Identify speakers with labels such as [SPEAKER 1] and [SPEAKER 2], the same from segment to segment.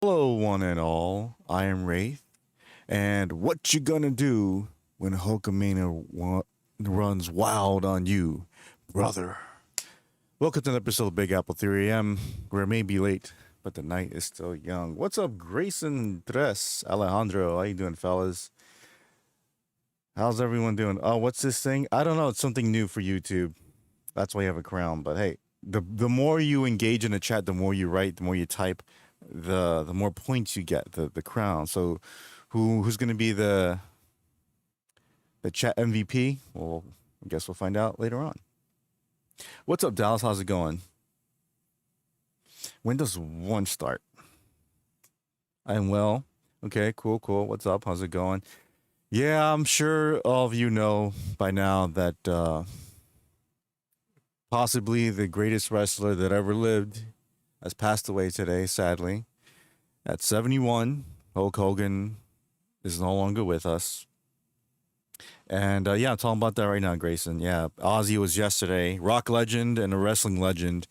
[SPEAKER 1] Hello, one and all. I am Wraith, and what you gonna do when Hulkamania runs wild on you, brother? Welcome to an episode of Big Apple 3 a.m., where it may be late, but the night is still young. What's up, Grayson Tres Alejandro? How you doing, fellas? How's everyone doing? Oh, what's this thing? I don't know. It's something new for YouTube. That's why you have a crown. But hey, the more you engage in the chat, the more you write, the more you type, the more points you get. The crown. So, who's going to be the chat MVP? Well, I guess we'll find out later on. What's up, Dallas? How's it going? When does one start? I'm well. Okay, cool. What's up? How's it going? Yeah, I'm sure all of you know by now that possibly the greatest wrestler that ever lived has passed away today, sadly. At 71, Hulk Hogan is no longer with us. And yeah, I'm talking about that right now, Grayson. Yeah, Ozzy was yesterday. Rock legend and a wrestling legend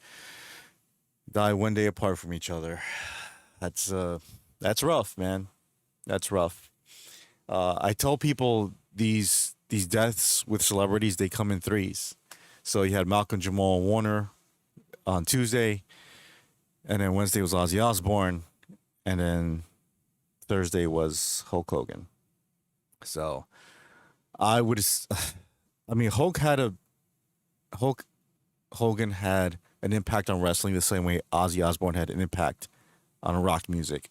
[SPEAKER 1] die one day apart from each other. That's rough, man. That's rough. I tell people these deaths with celebrities, they come in threes. So you had Malcolm Jamal Warner on Tuesday, and then Wednesday was Ozzy Osbourne, and then Thursday was Hulk Hogan. So I would, I mean, Hulk Hogan had an impact on wrestling the same way Ozzy Osbourne had an impact on rock music.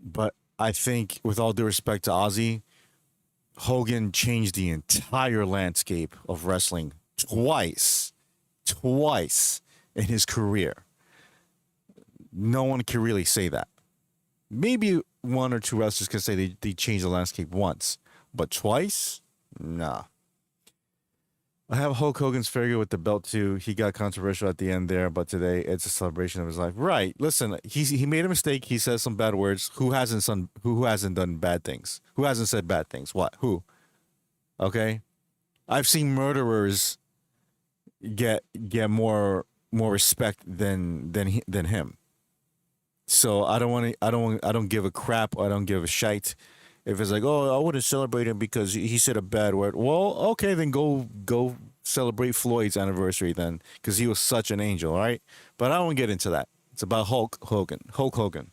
[SPEAKER 1] But I think, with all due respect to Ozzy, Hogan changed the entire landscape of wrestling twice in his career. No one can really say that. Maybe one or two wrestlers can say they changed the landscape once, but twice? Nah. I have Hulk Hogan's figure with the belt too. He got controversial at the end there, but today it's a celebration of his life. Right. Listen, he made a mistake. He says some bad words. Who hasn't done bad things? Who hasn't said bad things? What? Who? Okay? I've seen murderers get more respect than him. So I don't give a crap. I don't give a shite. If it's like, oh, I wouldn't celebrate him because he said a bad word. Well, okay, then go celebrate Floyd's anniversary then, because he was such an angel, all right? But I won't get into that. It's about Hulk Hogan. Hulk Hogan.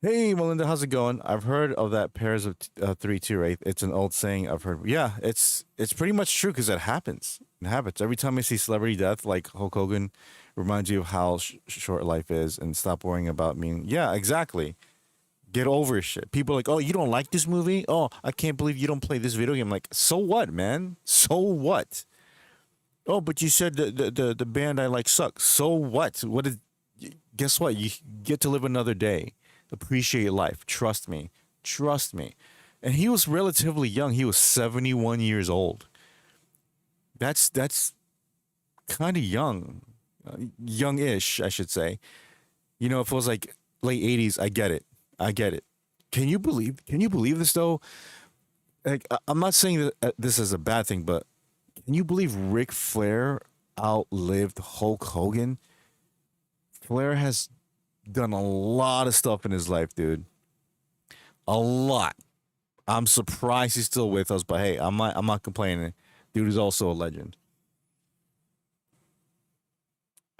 [SPEAKER 1] Hey, Melinda, how's it going? I've heard of that pairs of three too, right? It's an old saying I've heard. Yeah, it's pretty much true because it happens. It happens every time I see celebrity death, like Hulk Hogan. Reminds you of how short life is, and stop worrying about me. Yeah, exactly. Get over shit. People are like, oh, you don't like this movie? Oh, I can't believe you don't play this video game. I'm like, so what, man? So what? Oh, but you said the band I like sucks. So what? Guess what? You get to live another day. Appreciate life. Trust me. Trust me. And he was relatively young. He was 71 years old. That's kind of young. Youngish, I should say. You know, if it was like late 80s, I get it. I get it. Can you believe this though? Like, I'm not saying that this is a bad thing, but can you believe Ric Flair outlived Hulk Hogan? Flair has done a lot of stuff in his life, dude. A lot. I'm surprised he's still with us, but hey, I'm not complaining. Dude is also a legend.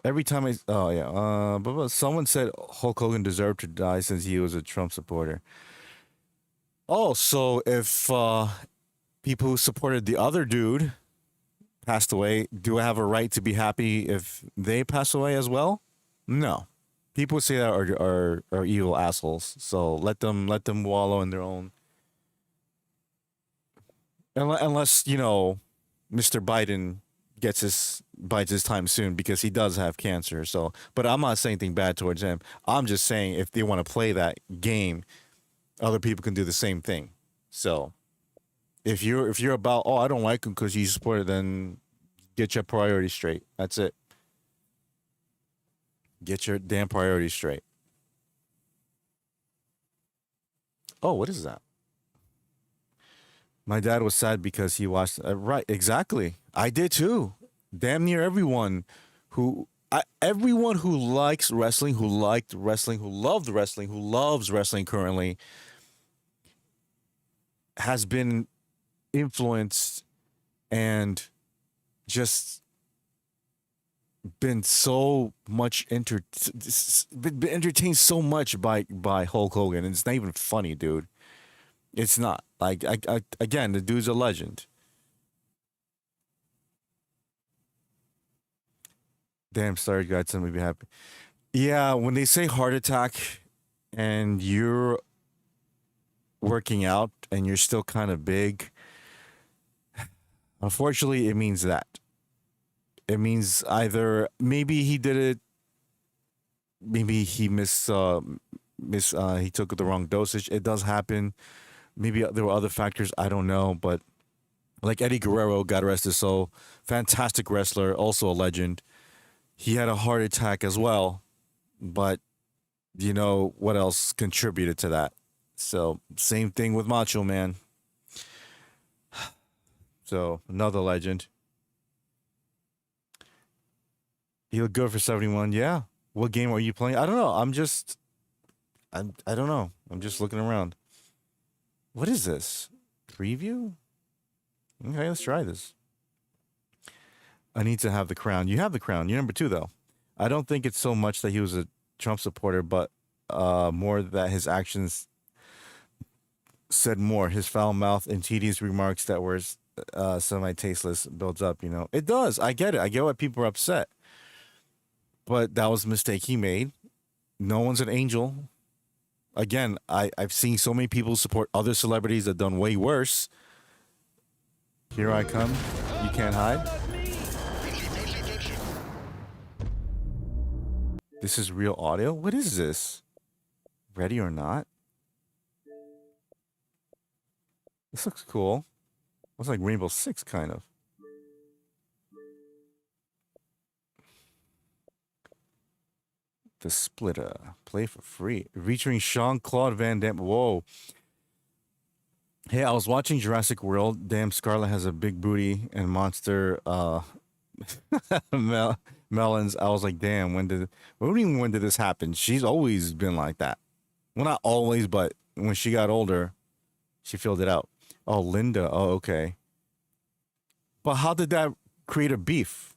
[SPEAKER 1] Every time oh yeah, but someone said Hulk Hogan deserved to die since he was a Trump supporter. Oh, so if people who supported the other dude passed away, do I have a right to be happy if they pass away as well? No. People who say that are evil assholes. So let them wallow in their own. Unless Mr. Biden bites his time soon, because he does have cancer. So, but I'm not saying anything bad towards him. I'm just saying if they want to play that game, other people can do the same thing. So, if you're about, oh, I don't like him because he's supported, then get your priorities straight. That's it. Get your damn priorities straight. Oh, what is that? My dad was sad because he watched. Right, exactly. I did too. Damn near everyone who everyone who likes wrestling, who liked wrestling, who loved wrestling, who loves wrestling currently has been influenced and just been so much been entertained so much by Hulk Hogan. And it's not even funny, dude. It's not. Like again, the dude's a legend. Damn, sorry, God, somebody be happy. Yeah, when they say heart attack and you're working out and you're still kind of big, unfortunately, it means that. It means either maybe he did it, maybe he he took the wrong dosage. It does happen. Maybe there were other factors. I don't know, but like Eddie Guerrero got arrested. So fantastic wrestler, also a legend. He had a heart attack as well, but you know what else contributed to that? So same thing with Macho Man. So another legend. He looked good for 71. Yeah. What game are you playing? I don't know. I don't know. I'm just looking around. What is this? Preview? Okay, let's try this. I need to have the crown. You have the crown. You're number 2 though. I don't think it's so much that he was a Trump supporter, but more that his actions said more. His foul mouth and tedious remarks that were semi-tasteless builds up. You know, it does. I get it. I get why people are upset, but that was a mistake he made. No one's an angel. Again, I've seen so many people support other celebrities that done way worse. Here I come. You can't hide. This is real audio? What is this? Ready or not? This looks cool. Looks like Rainbow Six, kind of. The Splitter. Play for free. Featuring Jean-Claude Van Damme. Whoa. Hey, I was watching Jurassic World. Damn, Scarlet has a big booty and monster melons. I was like, damn, when did this happen? She's always been like that. Well, not always, but when she got older, she filled it out. Oh, Linda. Oh, okay. But how did that create a beef?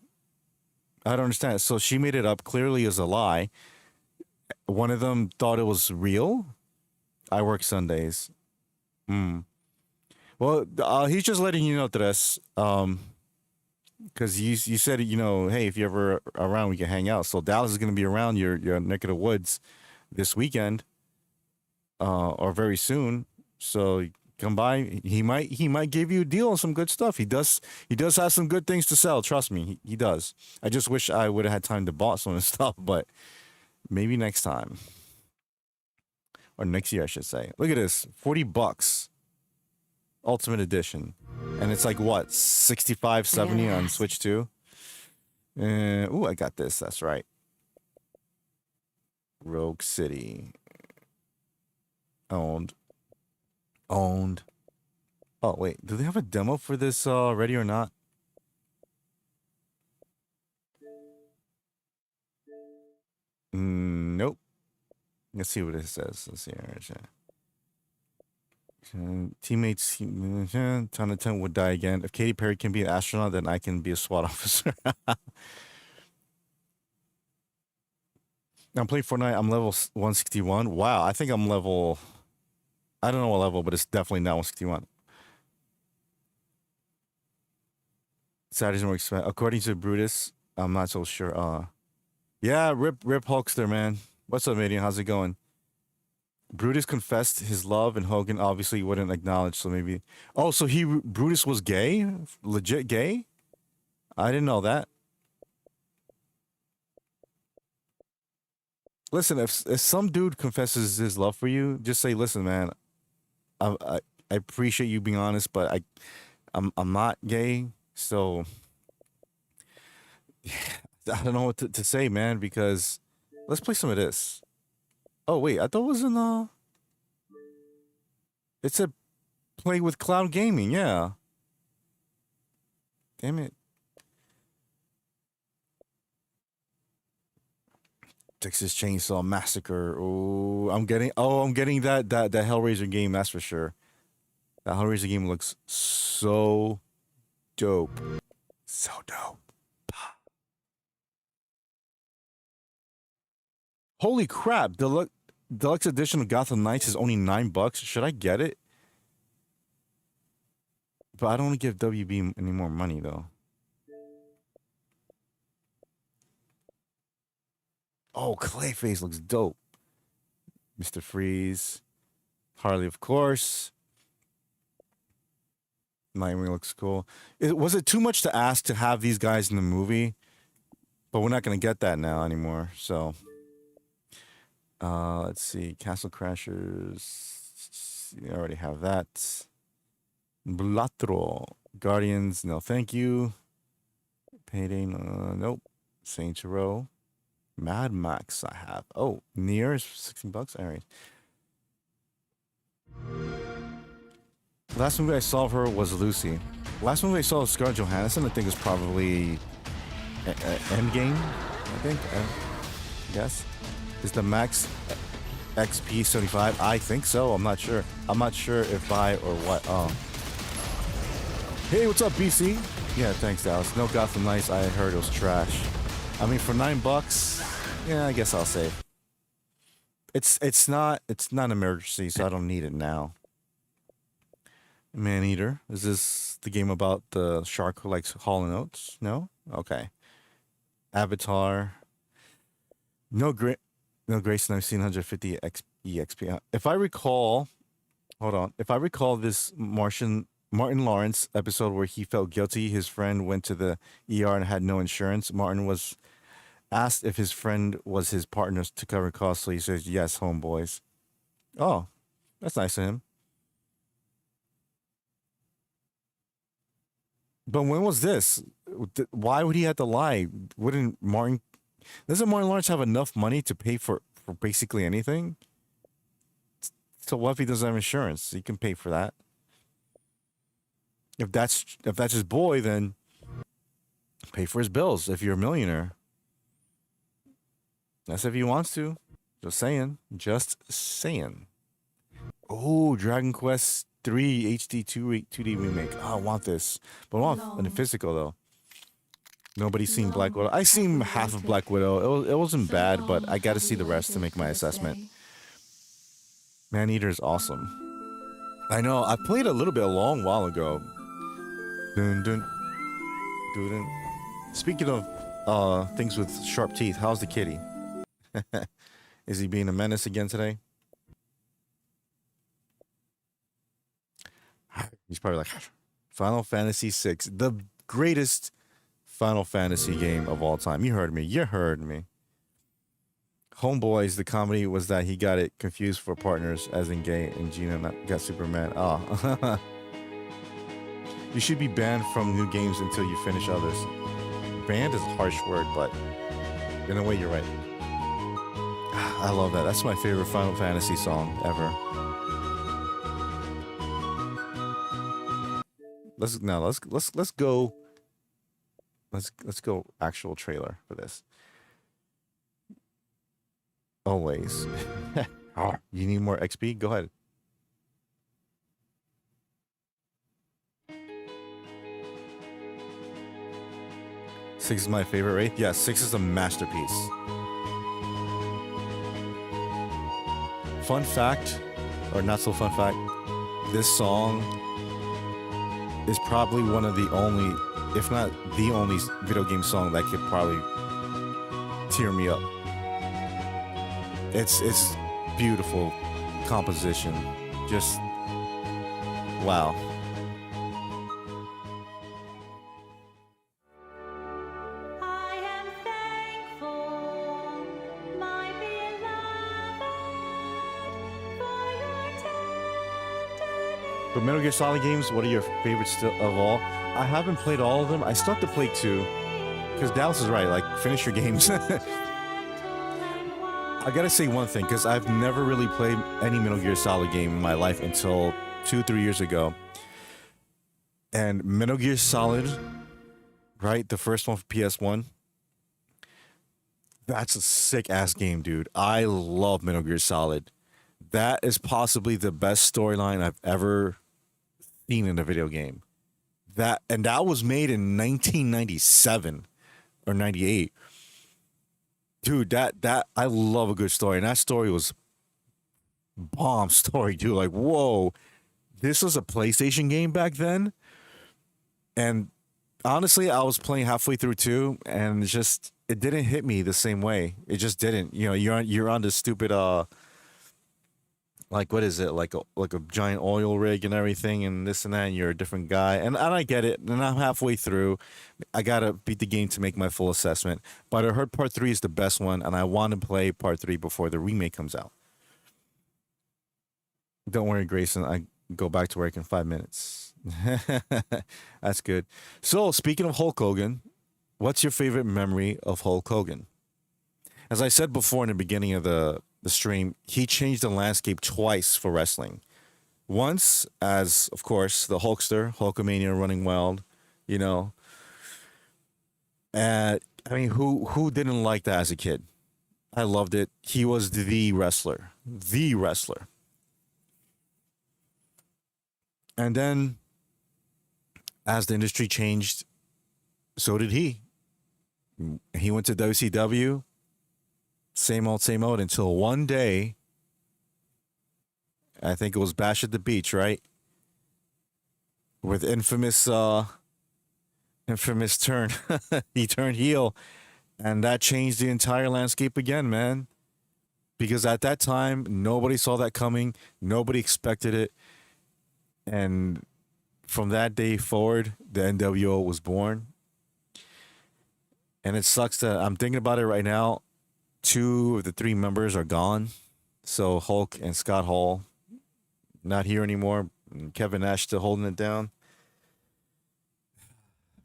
[SPEAKER 1] I don't understand. So she made it up clearly as a lie. One of them thought it was real. I work Sundays. Hmm. Well, he's just letting you know, Tres. Because you said, you know, hey, if you're ever around, we can hang out. So Dallas is going to be around your neck of the woods this weekend, or very soon. So come by. He might give you a deal on some good stuff. He does have some good things to sell. Trust me, he does. I just wish I would have had time to buy some of his stuff, but maybe next time or next year, I should say. Look at this, $40, Ultimate Edition, and it's like what 65, 70 on Switch too. Ooh, I got this. That's right. Rogue City, owned, owned. Oh wait, do they have a demo for this? Ready or not? Nope. Let's see what it says. Let's see. Teammates, ton of 10 would die again. If Katy Perry can be an astronaut, then I can be a SWAT officer. I'm playing Fortnite. I'm level 161. Wow, I think I'm level. I don't know what level, but it's definitely not 161. Saturday's more expensive. According to Brutus, I'm not so sure. Yeah, rip Hulkster, man. What's up, Madian? How's it going? Brutus confessed his love, and Hogan obviously wouldn't acknowledge. So maybe. Oh, so Brutus was gay, legit gay. I didn't know that. Listen, if some dude confesses his love for you, just say, "Listen, man, I appreciate you being honest, but I'm not gay, so I don't know what to say, man. Because let's play some of this. Oh wait, I thought it was in it's a play with cloud gaming. Yeah, damn it. Texas Chainsaw Massacre. I'm getting that Hellraiser game, that's for sure. That Hellraiser game looks so dope. So dope. Holy crap. Deluxe edition of Gotham Knights is only $9. Should I get it? But I don't want to give WB any more money though. Oh, Clayface looks dope. Mr. Freeze. Harley, of course. Nightwing looks cool. Was it too much to ask to have these guys in the movie? But we're not going to get that now anymore. So, let's see. Castle Crashers. You already have that. Blatro. Guardians. No, thank you. Payday. Nope. Saints Row. Mad Max. I have. Oh, Nier is $16. All right. Last movie I saw of her was Lucy. Last movie I saw of Scarlett Johansson, I think, is probably Endgame. I think. Yes. Is the Max XP75? I think so. I'm not sure. I'm not sure if by or what. Oh. Hey, what's up, BC? Yeah, thanks, Dallas. No Gotham Knights. I heard it was trash. I mean, for $9, yeah, I guess I'll say. It's not an emergency, so I don't need it now. Maneater. Is this the game about the shark who likes Hall and Oates? No? Okay. Avatar. No Grace, and I've seen 150 EXP. If I recall, hold on. If I recall this Martin Lawrence episode where he felt guilty, his friend went to the ER and had no insurance. Martin was asked if his friend was his partner to cover costs, so he says, yes, homeboys. Oh, that's nice of him. But when was this? Why would he have to lie? Doesn't Martin Lawrence have enough money to pay for basically anything? So what if he doesn't have insurance? He can pay for that. If that's his boy, then pay for his bills if you're a millionaire. That's if he wants to. Just saying. Just saying. Oh, Dragon Quest 3 HD 2D remake. Oh, I want this. But I want a physical, though. Nobody's seen Black Widow. I seen half of Black Widow. It wasn't bad, but I got to see the rest to make my assessment. Maneater is awesome. I know. I played a little bit a long while ago. Dun, dun, dun, dun. Speaking of things with sharp teeth, how's the kitty? Is he being a menace again today? He's probably like, Final Fantasy VI, the greatest Final Fantasy game of all time. You heard me. You heard me. Homeboys, the comedy was that he got it confused for partners, as in gay, and Gina got Superman. Oh. You should be banned from new games until you finish others. Banned is a harsh word, but in a way, you're right. I love that. That's my favorite Final Fantasy song ever. Let's go actual trailer for this. Always. You need more XP? Go ahead. Six is my favorite Wraith. Yeah, 6 is a masterpiece. Fun fact, or not so fun fact, this song is probably one of the only, if not the only, video game song that could probably tear me up. It's beautiful composition. Just wow. But Metal Gear Solid games, what are your favorites still of all? I haven't played all of them. I still have to play 2. Because Dallas is right, like, finish your games. I gotta say one thing, because I've never really played any Metal Gear Solid game in my life until 2-3 years ago. And Metal Gear Solid, right, the first one for PS1, That's a sick ass game, dude. I love Metal Gear Solid. That is possibly the best storyline I've ever seen in a video game. That was made in 1997 or 98. Dude, that I love a good story. And that story was bomb story, dude. Like, whoa, this was a PlayStation game back then. And honestly, I was playing halfway through too, and it didn't hit me the same way. It just didn't. You know, you're on this stupid like what is it, like a giant oil rig and everything and this and that, and you're a different guy, and I get it, and I'm halfway through. I gotta beat the game to make my full assessment, but I heard part three is the best one, and I want to play part three before the remake comes out. Don't worry, Grayson, I go back to work in 5 minutes. That's good. So speaking of Hulk Hogan, what's your favorite memory of Hulk Hogan? As I said before in the beginning of the stream, he changed the landscape twice for wrestling. Once as, of course, the Hulkster, Hulkamania running wild, you know. And I mean, who didn't like that as a kid? I loved it. He was the wrestler, the wrestler. And then as the industry changed, so did he. He went to WCW, same old, until one day, I think it was Bash at the Beach, right? With infamous turn. He turned heel, and that changed the entire landscape again, man. Because at that time, nobody saw that coming, nobody expected it, and from that day forward, the NWO was born. And it sucks that I'm thinking about it right now. Two of the three members are gone. So Hulk and Scott Hall not here anymore. And Kevin Nash still holding it down.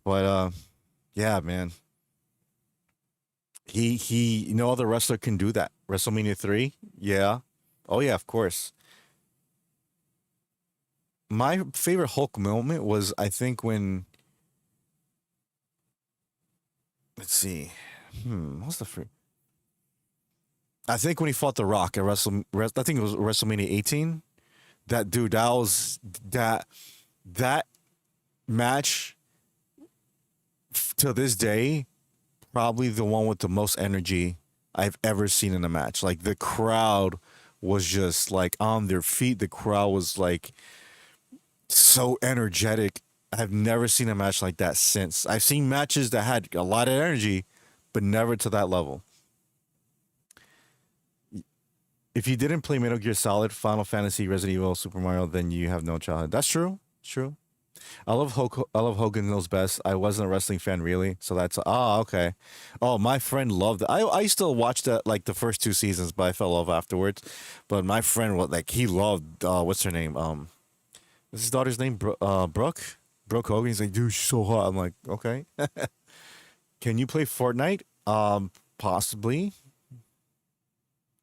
[SPEAKER 1] But yeah, man. He no other wrestler can do that. WrestleMania 3? Yeah. Oh yeah, of course. My favorite Hulk moment was, I think, when, let's see. What's the free? I think when he fought The Rock at I think it was WrestleMania 18. That dude, that match to this day, probably the one with the most energy I've ever seen in a match. Like the crowd was just like on their feet. The crowd was like so energetic. I've never seen a match like that since. I've seen matches that had a lot of energy, but never to that level. If you didn't play Metal Gear Solid, Final Fantasy, Resident Evil, Super Mario, then you have no childhood. That's true. It's true. I love Hulk. I love Hogan knows best. I wasn't a wrestling fan really, so that's okay. Oh, my friend loved it. I used to watch that like the first two seasons, but I fell off afterwards. But my friend, what like he loved. What's her name? What's his daughter's name? Brooke. Brooke Hogan. He's like, dude, she's so hot. I'm like, okay. Can you play Fortnite? Possibly.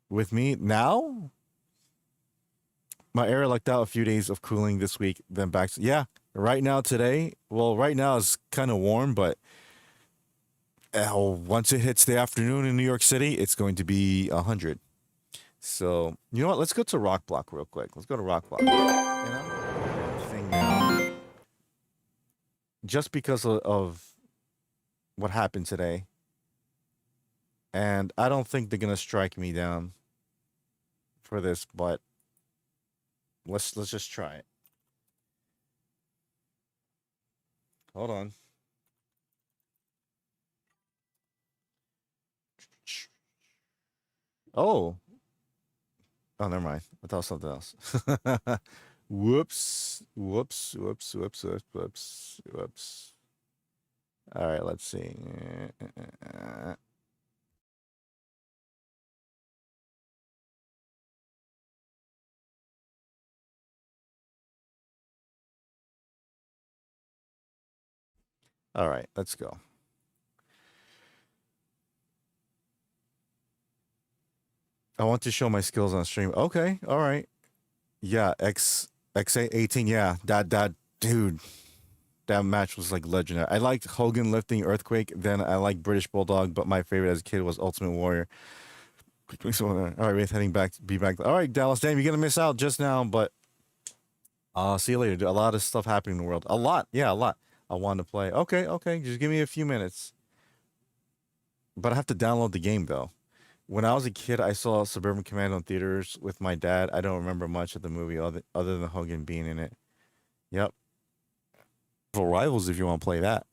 [SPEAKER 1] With me now. My area lucked out a few days of cooling this week, then back to, yeah. Right now today, well, right now it's kind of warm, but once it hits the afternoon in New York City, it's going to be 100. So you know what? Let's go to Rock Block real quick. Let's go to Rock Block. Thing now, just because of what happened today, and I don't think they're gonna strike me down for this, but let's just try it. Hold on. Oh, oh, never mind. I thought something else. Whoops, whoops, whoops, whoops, whoops, whoops, whoops. All right, let's see. All right, let's go. I want to show my skills on stream. Okay, all right. Yeah, X X18. Yeah, that dude. That match was like legendary. I liked Hogan lifting Earthquake. Then I liked British Bulldog, but my favorite as a kid was Ultimate Warrior. So, all right, Wraith heading back. Be back. All right, Dallas. Damn, you're gonna miss out just now, but see you later. Dude. A lot of stuff happening in the world. A lot. Yeah, a lot. I want to play. Okay, okay. Just give me a few minutes. But I have to download the game though. When I was a kid, I saw Suburban Commando in theaters with my dad. I don't remember much of the movie other than Hogan being in it. Yep. For Rivals, if you want to play that.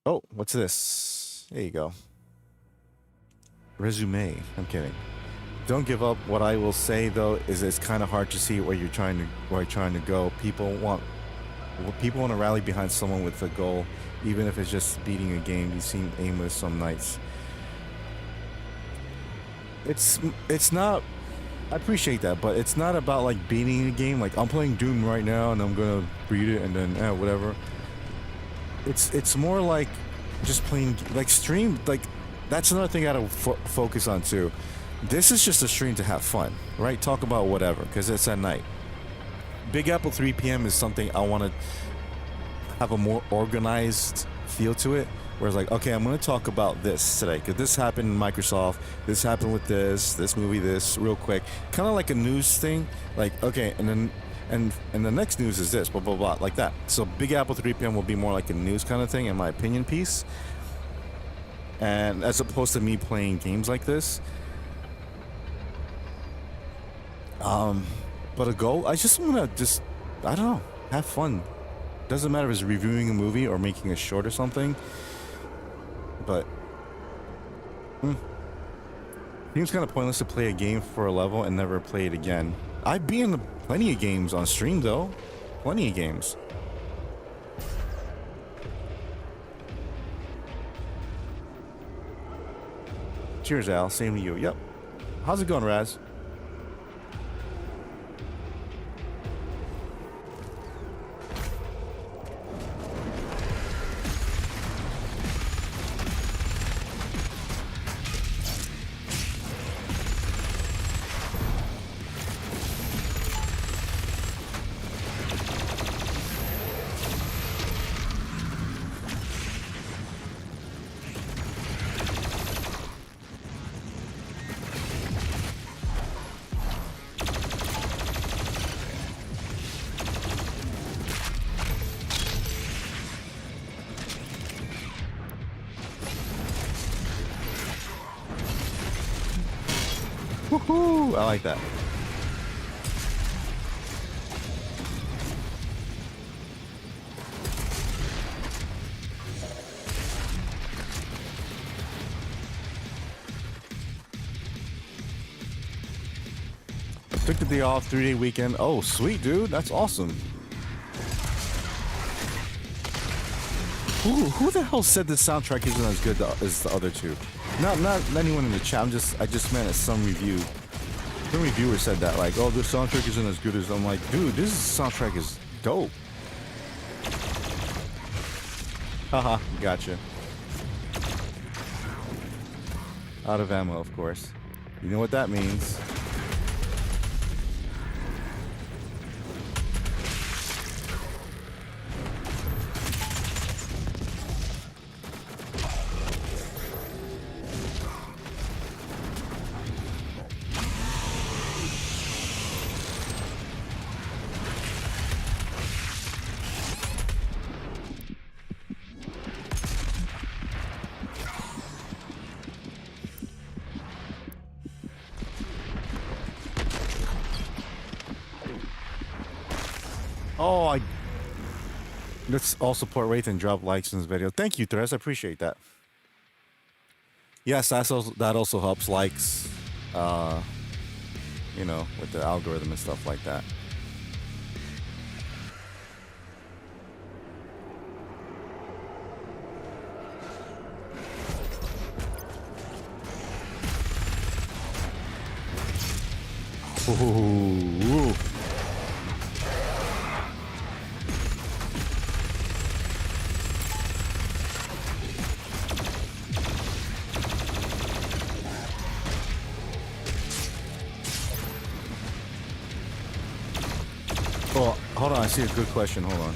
[SPEAKER 1] Oh, what's this? There you go. Resume. I'm kidding. Don't give up. What I will say though is it's kind of hard to see where you're trying to go. People want to rally behind someone with a goal, even if it's just beating a game. You seem aimless some nights. It's not. I appreciate that, but it's not about like beating a game. Like I'm playing Doom right now, and I'm gonna beat it, and then whatever. It's more like just playing like stream. Like that's another thing I gotta focus on too. This is just a stream to have fun, right? Talk about whatever, because it's at night. Big Apple 3 p.m. is something I want to have a more organized feel to it. Where it's like, okay, I'm going to talk about this today because this happened in Microsoft. This happened with this movie, this real quick, kind of like a news thing. Like, okay, and then and the next news is this, blah blah blah, like that. So Big Apple 3 p.m. will be more like a news kind of thing, in my opinion, piece. And as opposed to me playing games like this. But a goal, I just want to I don't know, have fun. Doesn't matter if it's reviewing a movie or making a short or something. But seems kind of pointless to play a game for a level and never play it again. I've been in plenty of games on stream though. Plenty of games. Cheers, Al. Same to you. Yep. How's it going, Raz? Woohoo! I like that. Took the day off, 3-day weekend. Oh, sweet, dude. That's awesome. Who the hell said the soundtrack isn't as good as the other two? Not anyone in the chat. I just meant as some reviewer said that, like, oh, this soundtrack isn't as good as. I'm like, dude, this soundtrack is dope. Haha, gotcha. Out of ammo, of course. You know what that means. Oh, let's all support Wraith and drop likes in this video. Thank you, Therese. I appreciate that. Yes, that also helps likes, you know, with the algorithm and stuff like that. Ooh. Oh, hold on. I see a good question. Hold on.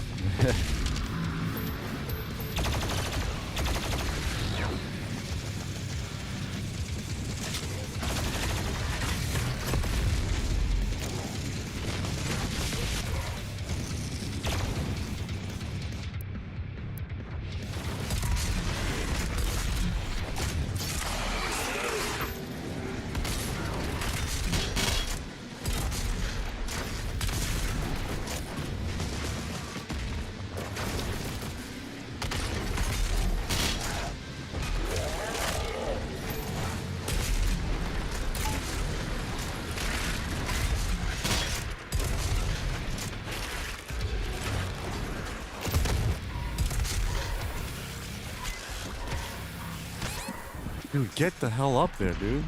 [SPEAKER 1] Dude, get the hell up there, dude.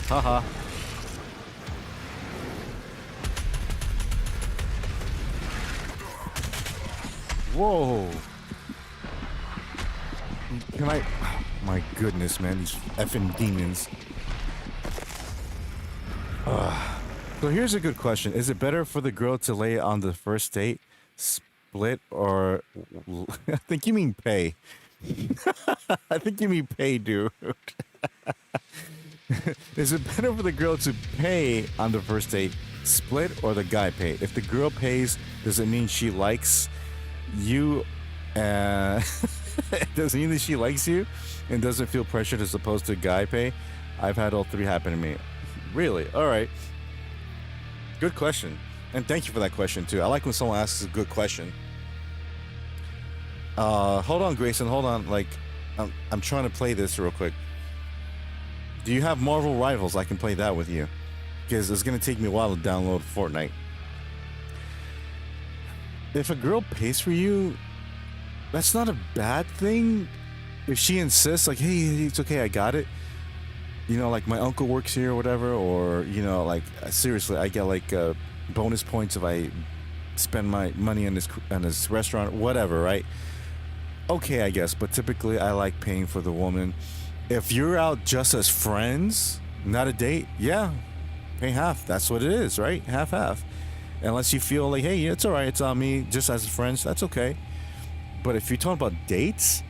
[SPEAKER 1] Haha. Whoa. Can I... My goodness, man. These effing demons. So here's a good question. Is it better for the girl to lay on the first date, split, or... I think you mean pay. I think you mean pay, dude. Is it better for the girl to pay on the first date, split, or the guy pay? If the girl pays, does it mean she likes you? Does it mean that she likes you and doesn't feel pressured as opposed to guy pay? I've had all three happen to me. Really? All right. Good question. And thank you for that question, too. I like when someone asks a good question. Hold on, Grayson. Hold on. Like, I'm trying to play this real quick. Do you have Marvel Rivals? I can play that with you. Because it's going to take me a while to download Fortnite. If a girl pays for you, that's not a bad thing. If she insists, like, hey, it's okay, I got it. You know, like, my uncle works here or whatever. Or, you know, like, seriously, I get, like, bonus points if I spend my money on this restaurant, whatever, right? Okay, I guess. But typically, I like paying for the woman. If you're out just as friends, not a date, yeah, pay half. That's what it is, right? Half. Unless you feel like, hey, it's all right, it's on me, just as friends, that's okay. But if you're talking about dates,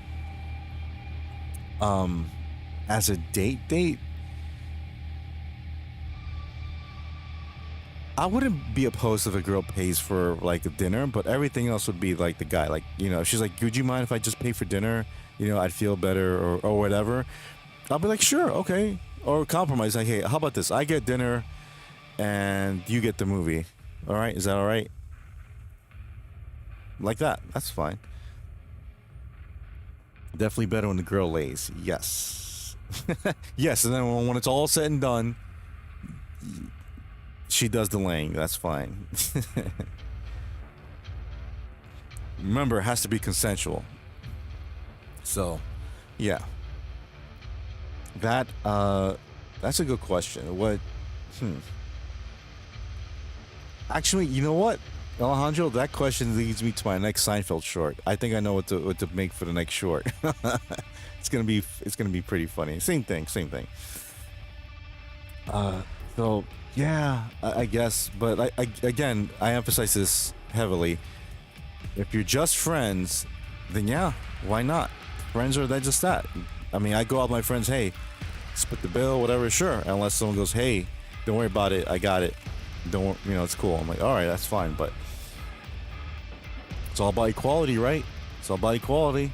[SPEAKER 1] as a date, I wouldn't be opposed if a girl pays for like a dinner, but everything else would be like the guy. Like, you know, if she's like, would you mind if I just pay for dinner? You know, I'd feel better or whatever. I'll be like, sure, okay. Or compromise, like, hey, how about this? I get dinner and you get the movie. All right, is that all right? Like that, that's fine. Definitely better when the girl lays. Yes. Yes, and then when it's all said and done, she does the laying. That's fine. Remember, it has to be consensual. So, yeah. That's a good question. Actually, you know what, Alejandro? That question leads me to my next Seinfeld short. I think I know what to make for the next short. It's gonna be pretty funny. Same thing. So yeah, I guess. But again, I emphasize this heavily. If you're just friends, then yeah, why not? Friends are just that. I mean, I go out with my friends, hey, split the bill, whatever, sure. Unless someone goes, hey, don't worry about it, I got it. Don't, you know, it's cool. I'm like, all right, that's fine. But it's all about equality, right? It's all about equality.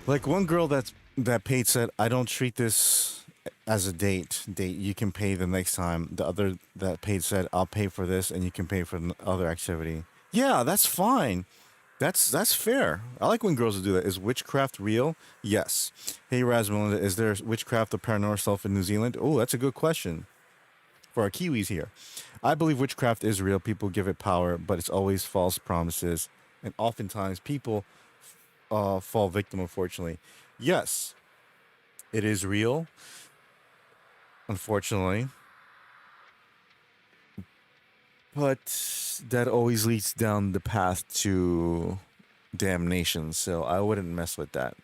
[SPEAKER 1] Like one girl that paid said, "I don't treat this as a date. You can pay the next time." The other that paid said, "I'll pay for this, and you can pay for the other activity." Yeah, that's fine. That's fair. I like when girls do that. Is witchcraft real? Yes. Hey, Raz Melinda, is there witchcraft or paranormal stuff in New Zealand? Oh, that's a good question for our Kiwis here. I believe witchcraft is real. People give it power, but it's always false promises, and oftentimes people fall victim. Unfortunately, yes, it is real. Unfortunately, but that always leads down the path to damnation. So I wouldn't mess with that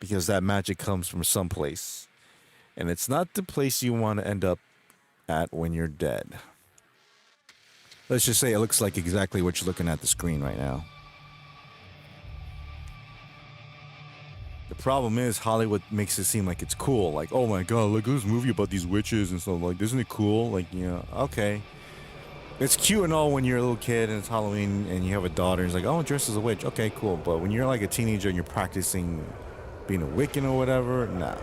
[SPEAKER 1] because that magic comes from someplace, and it's not the place you want to end up at when you're dead. Let's just say it looks like exactly what you're looking at the screen right now. The problem is Hollywood makes it seem like it's cool. Like, oh my god, look at this movie about these witches and stuff. Like, isn't it cool? Like, okay. It's cute and all when you're a little kid and it's Halloween and you have a daughter and it's like, oh, dressed as a witch. Okay, cool. But when you're like a teenager and you're practicing being a Wiccan or whatever, nah.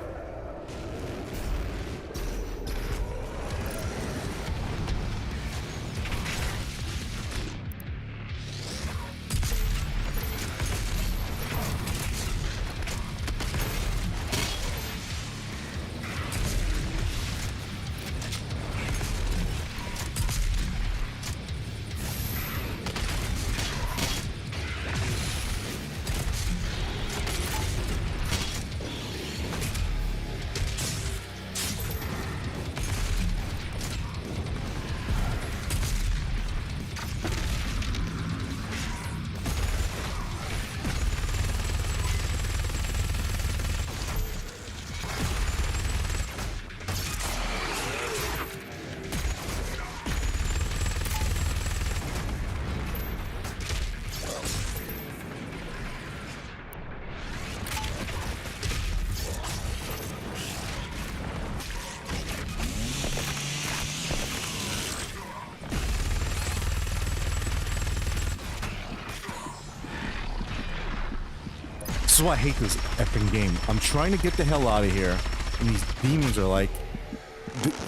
[SPEAKER 1] This is why I hate this effing game. I'm trying to get the hell out of here, and these demons are like,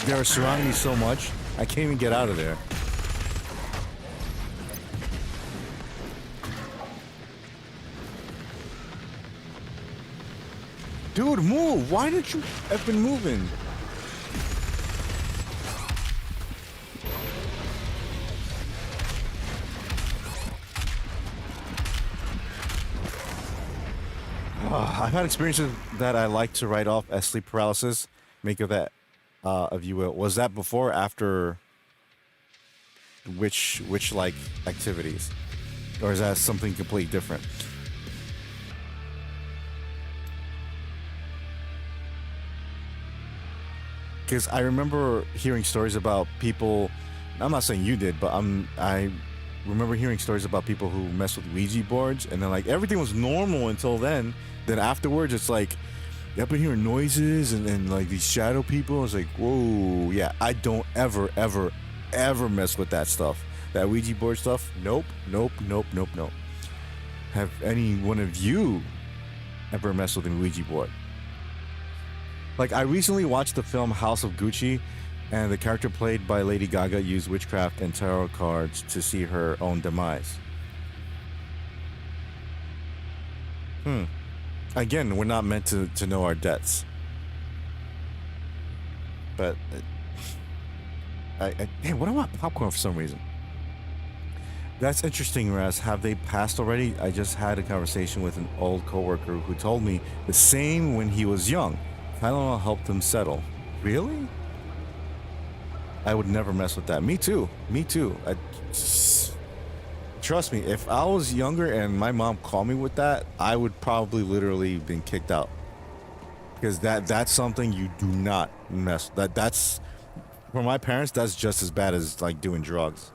[SPEAKER 1] they're surrounding me so much, I can't even get out of there. Dude, move! Why didn't you effing moving? I've had experiences that I like to write off as sleep paralysis. Make of that, if you will. Was that before or after which like activities? Or is that something completely different? Because I remember hearing stories about people. I'm not saying you did, but I remember hearing stories about people who mess with Ouija boards, and then like everything was normal until then. Then afterwards, it's like I've been hearing noises and like these shadow people. It's like, whoa, yeah. I don't ever mess with that stuff. That Ouija board stuff. Nope. Have any one of you ever messed with a Ouija board? Like, I recently watched the film House of Gucci, and the character played by Lady Gaga used witchcraft and tarot cards to see her own demise. Again, we're not meant to know our deaths. But, hey, what do I want popcorn for some reason? That's interesting, Raz. Have they passed already? I just had a conversation with an old coworker who told me the same when he was young. Tylenol helped him settle. Really? I would never mess with that. Me too. Trust me, if I was younger and my mom called me with that, I would probably literally been kicked out. Because that's something you do not mess. That's for my parents. That's just as bad as like doing drugs,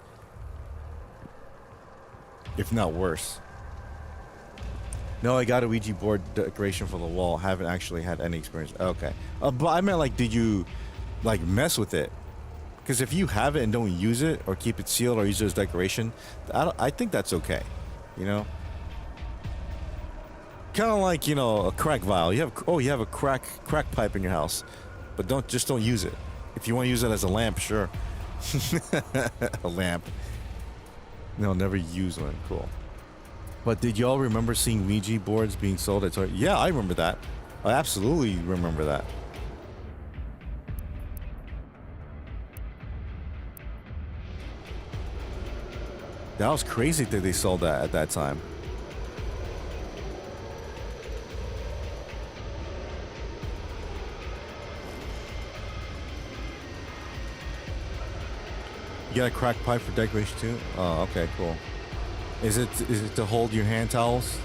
[SPEAKER 1] if not worse. No, I got a Ouija board decoration for the wall. Haven't actually had any experience. Okay, but I meant like, did you like mess with it? Because if you have it and don't use it or keep it sealed or use it as decoration, I think that's okay. You know? Kind of like, you know, a crack vial. You have a crack pipe in your house, but don't use it. If you want to use it as a lamp, sure. A lamp. No, never use one. Cool. But did y'all remember seeing Ouija boards being sold at Toy? Yeah, I remember that. I absolutely remember that. That was crazy that they sold that at that time. You got a crack pipe for decoration too? Oh, okay, cool. Is it to hold your hand towels?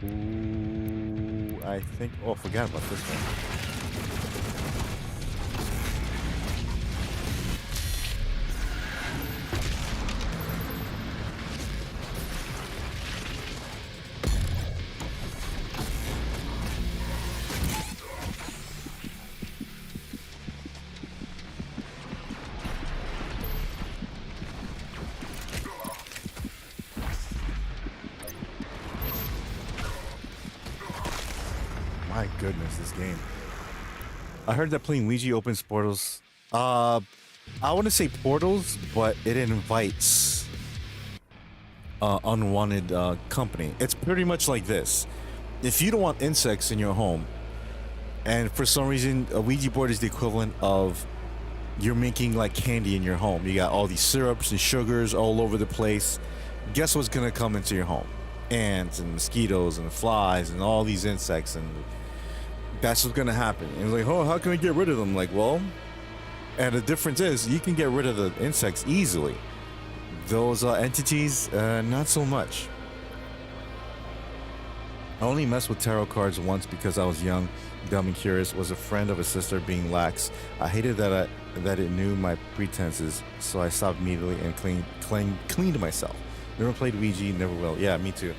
[SPEAKER 1] Ooh, I think. Oh, I forgot about this one. My goodness, this game. I heard that playing Ouija opens portals. I wouldn't say portals, but it invites unwanted company. It's pretty much like this. If you don't want insects in your home, and for some reason a Ouija board is the equivalent of you're making like candy in your home. You got all these syrups and sugars all over the place. Guess what's gonna come into your home? Ants and mosquitoes and flies and all these insects, and that's what's gonna happen. And it's like, oh, how can we get rid of them? Like, well, and the difference is you can get rid of the insects easily. Those entities, not so much. I only messed with tarot cards once because I was young, dumb and curious. Was a friend of a sister being lax. I hated that it knew my pretenses, so I stopped immediately and cleaned myself. Never played Ouija, never will. Yeah, me too.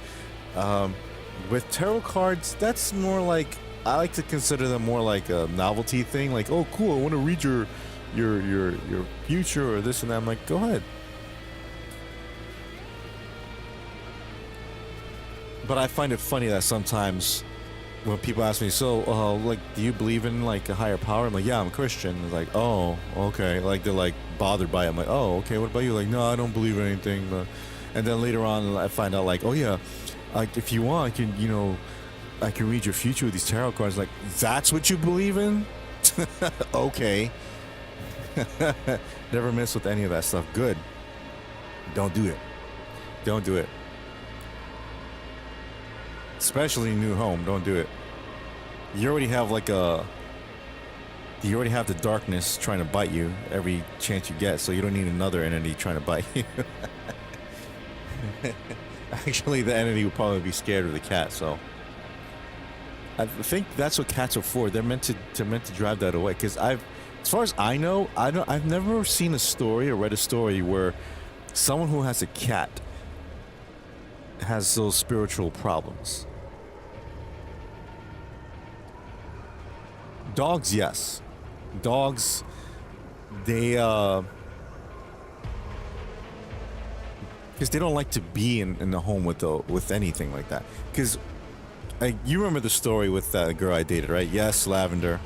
[SPEAKER 1] With tarot cards, that's more like, I like to consider them more like a novelty thing. Like, oh, cool, I want to read your future or this and that. I'm like, go ahead. But I find it funny that sometimes when people ask me, so, like, do you believe in, like, a higher power? I'm like, yeah, I'm a Christian. It's like, oh, okay. Like, they're, like, bothered by it. I'm like, oh, okay, what about you? Like, no, I don't believe in anything. But... And then later on, I find out, like, oh, yeah, like, if you want, I can, you know, I can read your future with these tarot cards. Like, that's what you believe in? Okay. Never mess with any of that stuff. Good. Don't do it. Don't do it. Especially new home, don't do it. You already have you already have the darkness trying to bite you every chance you get, so you don't need another entity trying to bite you. Actually, the entity would probably be scared of the cat. So I think that's what cats are for. They're meant to drive that away. Because as far as I've never seen a story or read a story where someone who has a cat has those spiritual problems. Dogs, yes. Dogs, they because they don't like to be in the home with anything like that. Because you remember the story with that girl I dated, right? Yes, Lavender.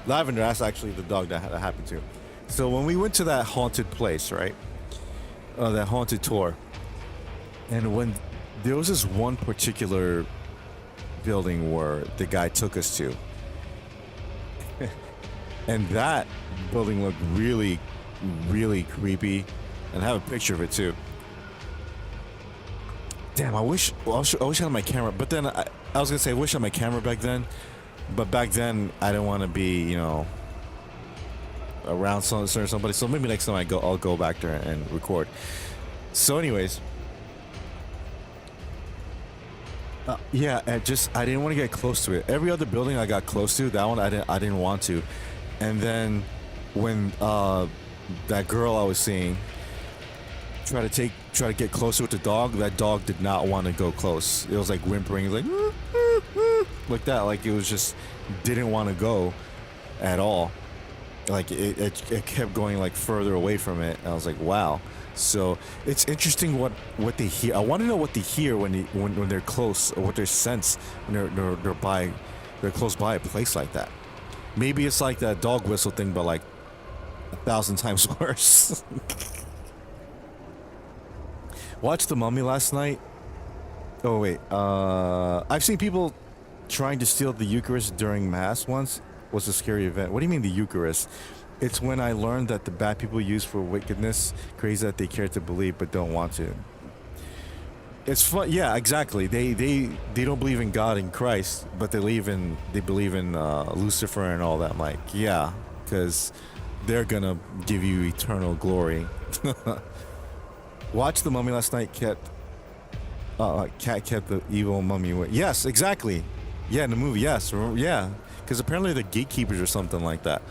[SPEAKER 1] Lavender, that's actually the dog that happened to. So when we went to that haunted place, right? That haunted tour, and when there was this one particular building where the guy took us to, and that building looked really, really creepy, and I have a picture of it too. Damn, I wish I had my camera, but then I was gonna say I wish I had my camera back then, but back then I didn't want to be, around somebody. So maybe next time I'll go back there and record. So, anyways, yeah, I didn't want to get close to it. Every other building I got close to, that one I didn't want to. And then when that girl I was seeing try to get closer with the dog, that dog did not want to go close. It was like whimpering, it was like that, like it was just didn't want to go at all. Like it kept going like further away from it. I was like, wow. So it's interesting what they hear. I want to know what they hear when they're close, or what they sense when they're close by a place like that. Maybe it's like that dog whistle thing, but like 1,000 times worse. Watched The Mummy last night. Oh wait, I've seen people trying to steal the Eucharist during Mass once. Was a scary event. What do you mean the Eucharist? It's when I learned that the bad people use for wickedness, crazy that they care to believe but don't want to. It's fun. Yeah, exactly. They don't believe in God and Christ, but they believe in Lucifer and all that. I'm like, yeah, because they're gonna give you eternal glory. Watched The Mummy last night. Cat kept the evil mummy away. Yes, exactly. Yeah, in the movie. Yes, yeah. Because apparently they're gatekeepers or something like that.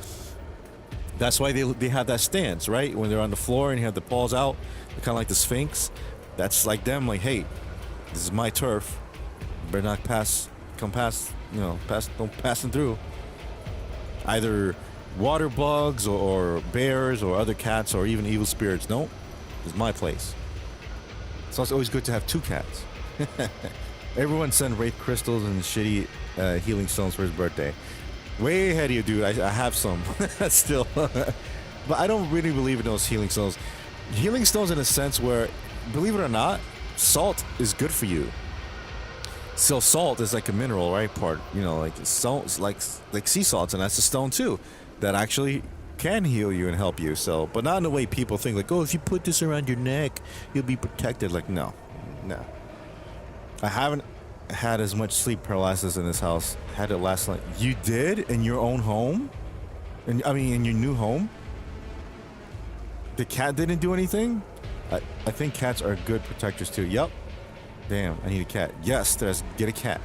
[SPEAKER 1] That's why they have that stance, right? When they're on the floor and you have the paws out, they're kind of like the Sphinx. That's like them, like, hey, this is my turf. Better not don't pass them through. Either water bugs or bears or other cats or even evil spirits. No, this is my place. So it's always good to have two cats. Everyone send Wraith crystals and shitty healing stones for his birthday. Way ahead of you, dude. I have some still. But I don't really believe in those healing stones. Healing stones in a sense where, believe it or not, salt is good for you. So salt is like a mineral, right? Like salt, like sea salts, and that's a stone too, that actually can heal you and help you. So, but not in the way people think, like, oh, if you put this around your neck, you'll be protected. Like, no. I haven't had as much sleep paralysis in this house. Had it last night. You did in your own home? In your new home? The cat didn't do anything? I think cats are good protectors too. Yup. Damn, I need a cat. Yes, get a cat.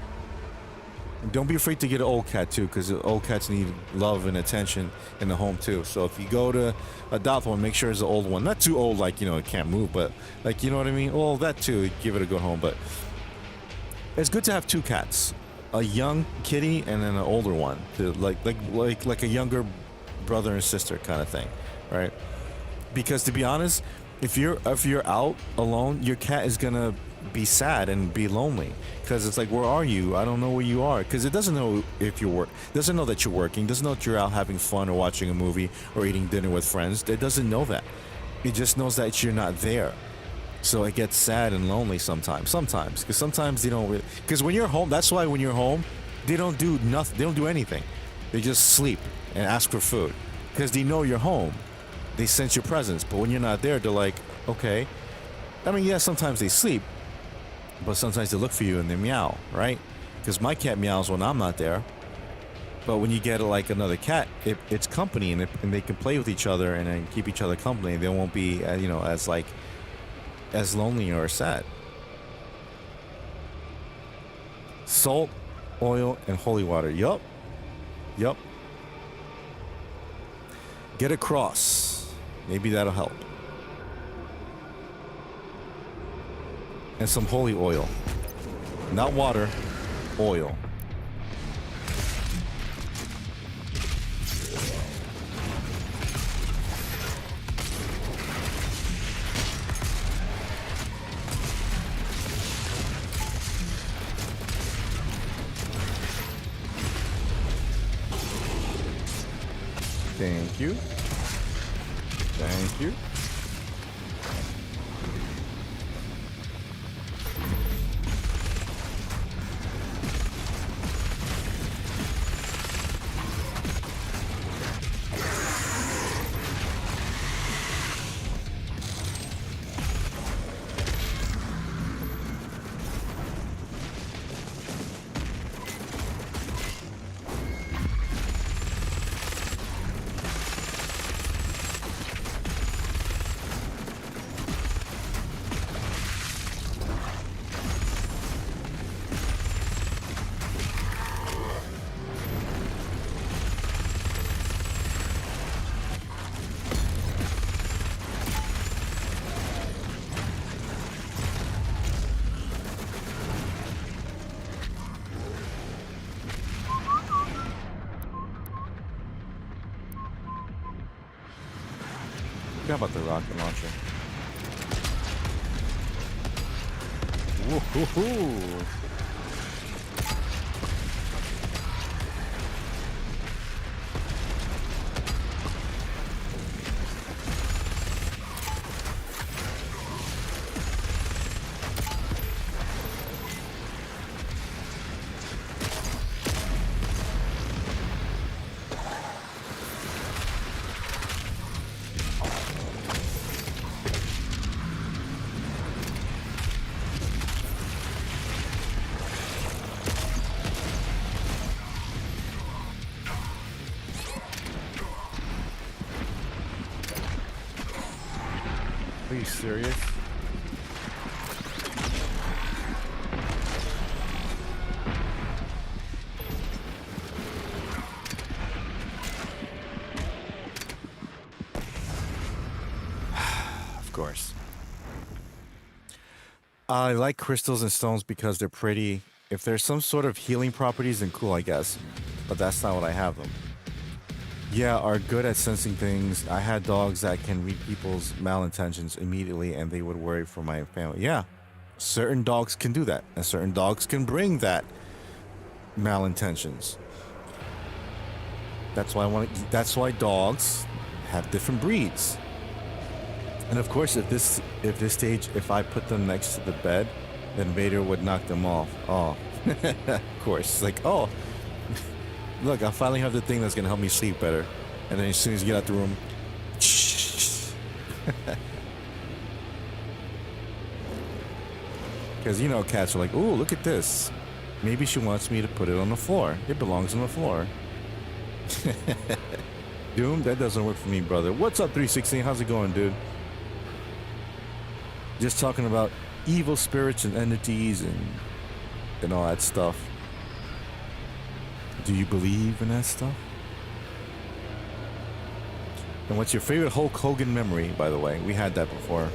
[SPEAKER 1] And don't be afraid to get an old cat too, because old cats need love and attention in the home too. So if you go to adopt one, make sure it's an old one. Not too old, like, it can't move, but like, you know what I mean? Well, that too, give it a good home. But it's good to have two cats, a young kitty and then an older one, like a younger brother and sister kind of thing, right? Because to be honest, if you're out alone, your cat is gonna be sad and be lonely, because it's like, where are you? I don't know where you are, because it doesn't know if doesn't know that you're working, doesn't know that you're out having fun or watching a movie or eating dinner with friends. It doesn't know that. It just knows that you're not there. So it gets sad and lonely sometimes, because sometimes they don't really, because when you're home, that's why when you're home, they don't do nothing, they don't do anything. They just sleep and ask for food, because they know you're home. They sense your presence. But when you're not there, they're like, okay. Yeah, sometimes they sleep, but sometimes they look for you and they meow, right? Because my cat meows when I'm not there. But when you get like another cat, it's company, and they can play with each other and then keep each other company. They won't be, as lonely or sad. Salt, oil, and holy water. Yup. Yup. Get a cross. Maybe that'll help. And some holy oil. Not water, oil. Thank you. Thank you. Forgot about the rocket launcher. Woohoo! Are you serious? Of course. I like crystals and stones because they're pretty. If there's some sort of healing properties, then cool, I guess. But that's not what I have them. Yeah, are good at sensing things. I had dogs that can read people's malintentions immediately and they would worry for my family. Yeah, certain dogs can do that, and certain dogs can bring that malintentions. That's why that's why dogs have different breeds. And of course, if this stage, if I put them next to the bed, then Vader would knock them off. Oh, of course. It's like, oh, look, I finally have the thing that's gonna help me sleep better. And then as soon as you get out the room, because you know cats are like, oh, look at this. Maybe she wants me to put it on the floor. It belongs on the floor. Doom, that doesn't work for me, brother. What's up, 316? How's it going, dude? Just talking about evil spirits and entities and all that stuff. Do you believe in that stuff? And what's your favorite Hulk Hogan memory, by the way? We had that before.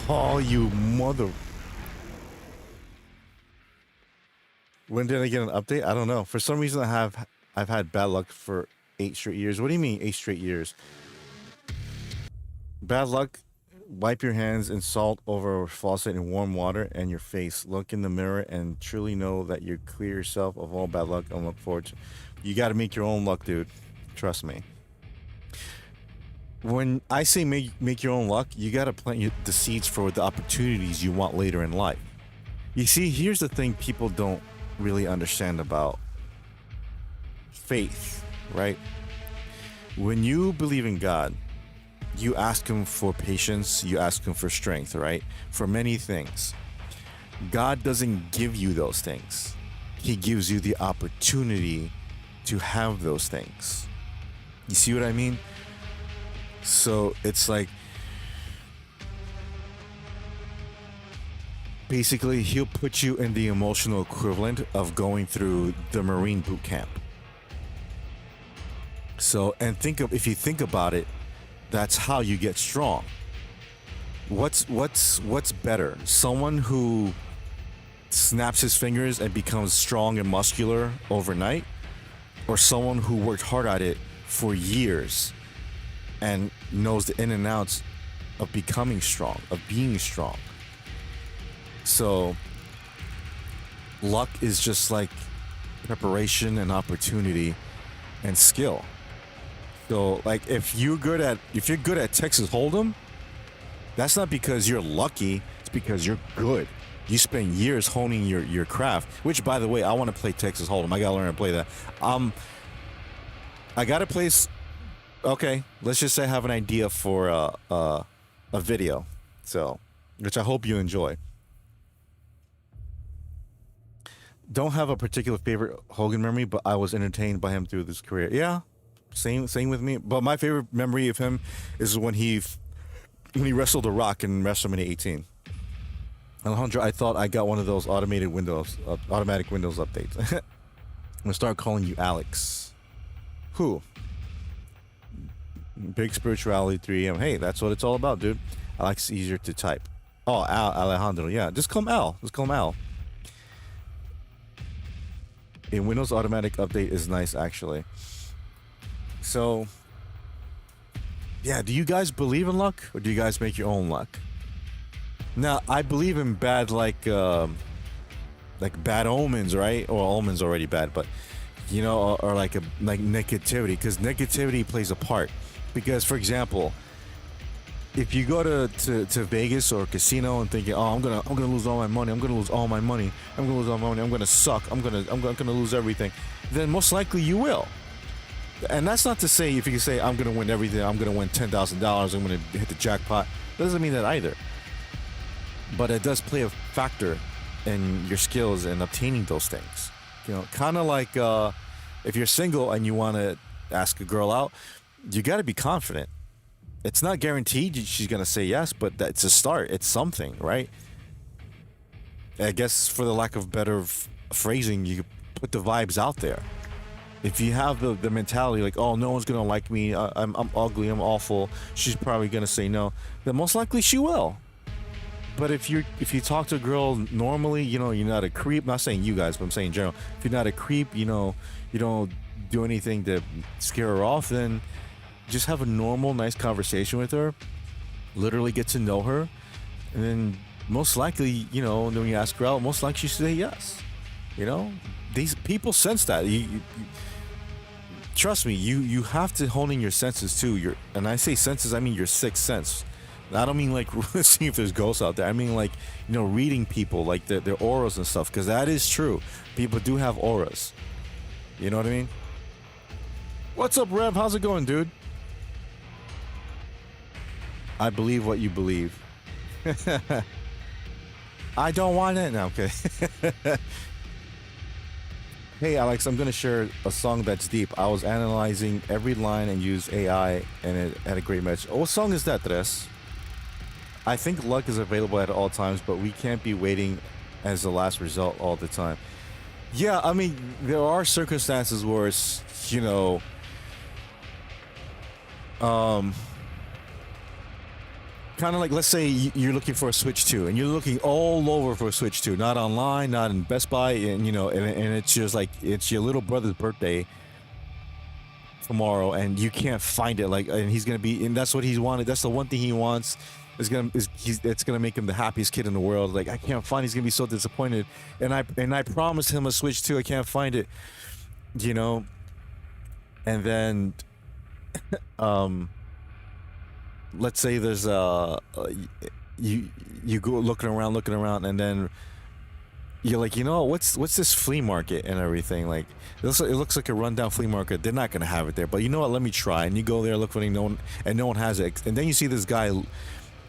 [SPEAKER 1] Oh, you mother. When did I get an update? I don't know. For some reason, I've had bad luck for 8 straight years. What do you mean 8 straight years? Bad luck. Wipe your hands in salt over a faucet in warm water and your face. Look in the mirror and truly know that you clear yourself of all bad luck and look forward to. You got to make your own luck, dude. Trust me. When I say make your own luck, you got to plant the seeds for the opportunities you want later in life. You see, here's the thing people don't really understand about faith, right? When you believe in God, you ask him for patience, you ask him for strength, right? For many things. God doesn't give you those things. He gives you the opportunity to have those things. You see what I mean? So it's like, basically, he'll put you in the emotional equivalent of going through the Marine boot camp. So, and if you think about it, that's how you get strong. What's better? Someone who snaps his fingers and becomes strong and muscular overnight, or someone who worked hard at it for years and knows the in and outs of becoming strong, of being strong? So luck is just like preparation and opportunity and skill. So like if you're good at Texas Hold'em, that's not because you're lucky, it's because you're good. You spend years honing your craft, which by the way, I want to play Texas Hold'em. I got to learn how to play that. I got to play okay, let's just say I have an idea for a video. So, which I hope you enjoy. Don't have a particular favorite Hogan memory, but I was entertained by him through this career. Yeah, same with me. But my favorite memory of him is when he wrestled The Rock in WrestleMania 18. Alejandro, I thought I got one of those automatic Windows updates. I'm gonna start calling you Alex. Who? Big Spirituality 3 AM. Hey, that's what it's all about, dude. Alex, easier to type. Oh, Alejandro. Yeah, just call him Al. A Windows automatic update is nice, actually. So, yeah, do you guys believe in luck, or do you guys make your own luck? Now, I believe in bad, like bad omens, right? Or omens already bad, but you know, or like negativity, because negativity plays a part. Because, for example, if you go to Vegas or a casino and thinking, oh, I'm gonna lose all my money, I'm gonna suck, I'm gonna lose everything, then most likely you will. And that's not to say if you can say I'm gonna win everything, I'm gonna win $10,000, I'm gonna hit the jackpot. Doesn't mean that either. But it does play a factor in your skills in obtaining those things. You know, kind of like if you're single and you want to ask a girl out, you got to be confident. It's not guaranteed she's going to say yes, but that's a start. It's something, right? I guess for the lack of better phrasing, you put the vibes out there. If you have the mentality like, oh, no one's going to like me, I'm ugly, I'm awful, she's probably going to say no, then most likely she will. But if you talk to a girl normally, you know, you're not a creep. Not saying you guys, but I'm saying in general. If you're not a creep, you know, you don't do anything to scare her off, then just have a normal, nice conversation with her. Literally get to know her, and then most likely, you know, when you ask her out, most likely she say yes. You know, these people sense that. You trust me. You have to hone in your senses too. And I say senses, I mean your sixth sense. I don't mean like seeing if there's ghosts out there. I mean like, you know, reading people, like their auras and stuff, because that is true. People do have auras. You know what I mean? What's up, Rev? How's it going, dude? I believe what you believe. I don't want it. No, okay. Hey, Alex, I'm going to share a song that's deep. I was analyzing every line and used AI, and it had a great match. Oh, what song is that, Tres? I think luck is available at all times, but we can't be waiting as the last result all the time. Yeah, I mean, there are circumstances where it's, you know, kind of like, let's say you're looking for a Switch 2, and you're looking all over for a Switch 2, not online, not in Best Buy, and and it's just like it's your little brother's birthday tomorrow, and you can't find it. Like, and he's gonna be, and that's what he's wanted. That's the one thing he wants. It's gonna make him the happiest kid in the world. Like, I can't find. He's gonna be so disappointed. And I promised him a Switch 2. I can't find it. You know. And then, let's say there's you go looking around, and then you're like, what's this flea market and everything? Like, it looks like a rundown flea market. They're not gonna have it there, but you know what? Let me try. And you go there, look for it, no one has it. And then you see this guy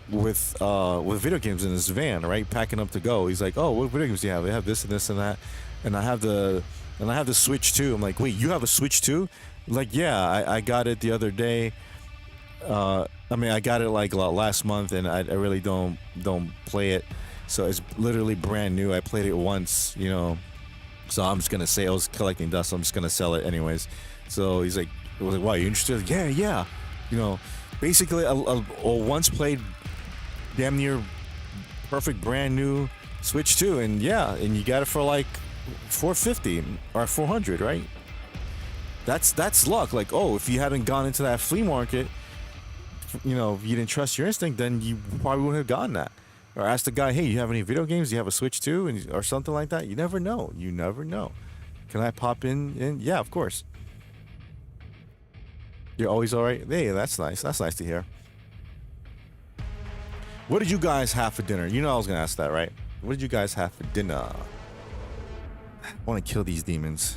[SPEAKER 1] with video games in his van, right, packing up to go. He's like, oh, what video games do you have? They have this and this and that, and I have the Switch 2. I'm like, wait, you have a Switch 2? Like, yeah, I got it the other day. I mean, I got it like last month, and I really don't play it. So it's literally brand new. I played it once, So I'm just gonna say I was collecting dust. So I'm just gonna sell it anyways. So he's like, I was like, "Wow, you interested?" Yeah. Basically, a once played, damn near perfect brand new Switch 2, and you got it for like $450 or $400, right? That's luck. Like, oh, if you hadn't gone into that flea market, if you didn't trust your instinct, then you probably wouldn't have gotten that. Or ask the guy, hey, you have any video games? Do you have a Switch 2? Or something like that. You never know. Can I pop in? Yeah, of course. You're always all right? Hey, that's nice. That's nice to hear. What did you guys have for dinner? I was going to ask that, right? What did you guys have for dinner? I want to kill these demons.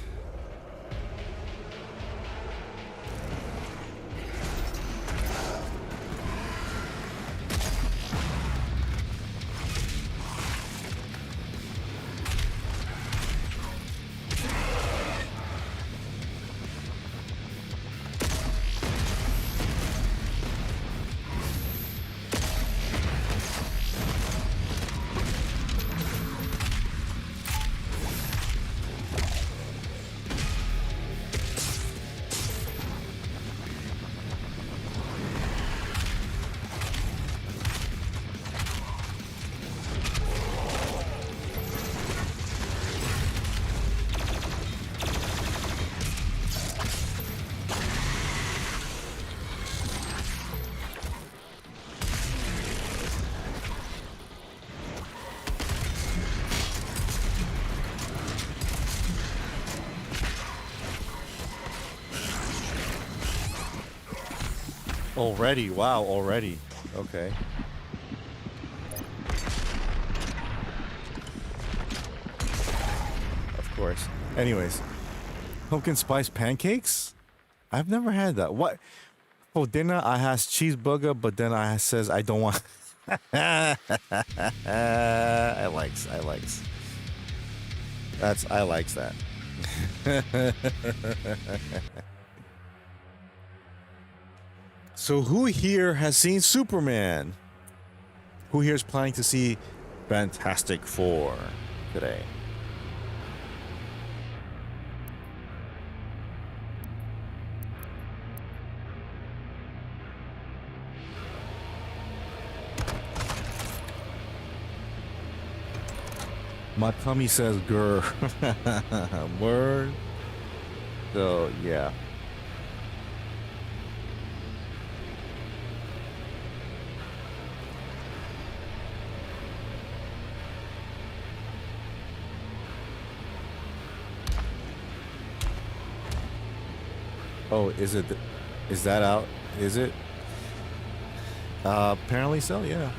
[SPEAKER 1] Already? Wow, already. Okay. Of course. Anyways. Pumpkin spice pancakes? I've never had that. What? For dinner, I has cheeseburger, but then I says I don't want... I likes. I likes that. So who here has seen Superman? Who here is planning to see Fantastic Four today? My tummy says grr. Word. So yeah. Oh, is that out? Is it? Apparently so, yeah.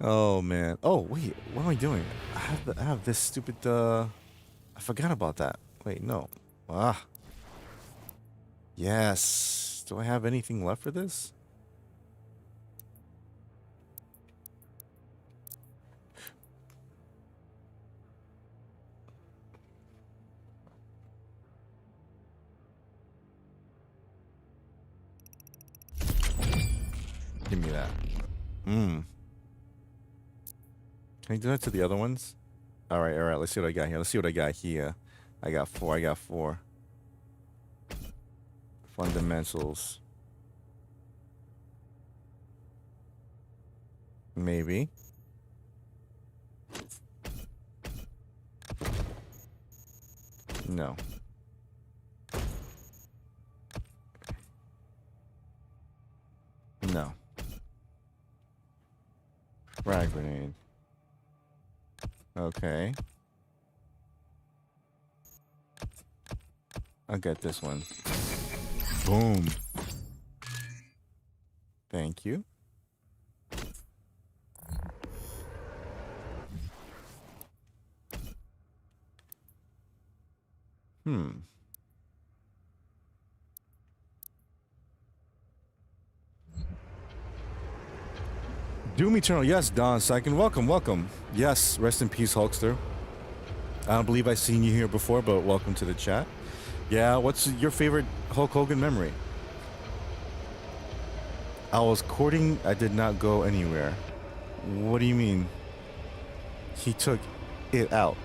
[SPEAKER 1] Oh man. Oh wait, what am I doing? I have this stupid I forgot about that. Wait, no. Ah. Yes. Do I have anything left for this? Give me that. Can I do that to the other ones? All right. Let's see what I got here. I got four. Fundamentals. Maybe. No. No. Frag grenade. Okay. I'll get this one. Boom. Thank you. Hmm. Doom Eternal. Yes, Don Second. Welcome, welcome. Yes, rest in peace, Hulkster. I don't believe I've seen you here before, but welcome to the chat. Yeah, what's your favorite Hulk Hogan memory? I was courting, I did not go anywhere. What do you mean? He took it out.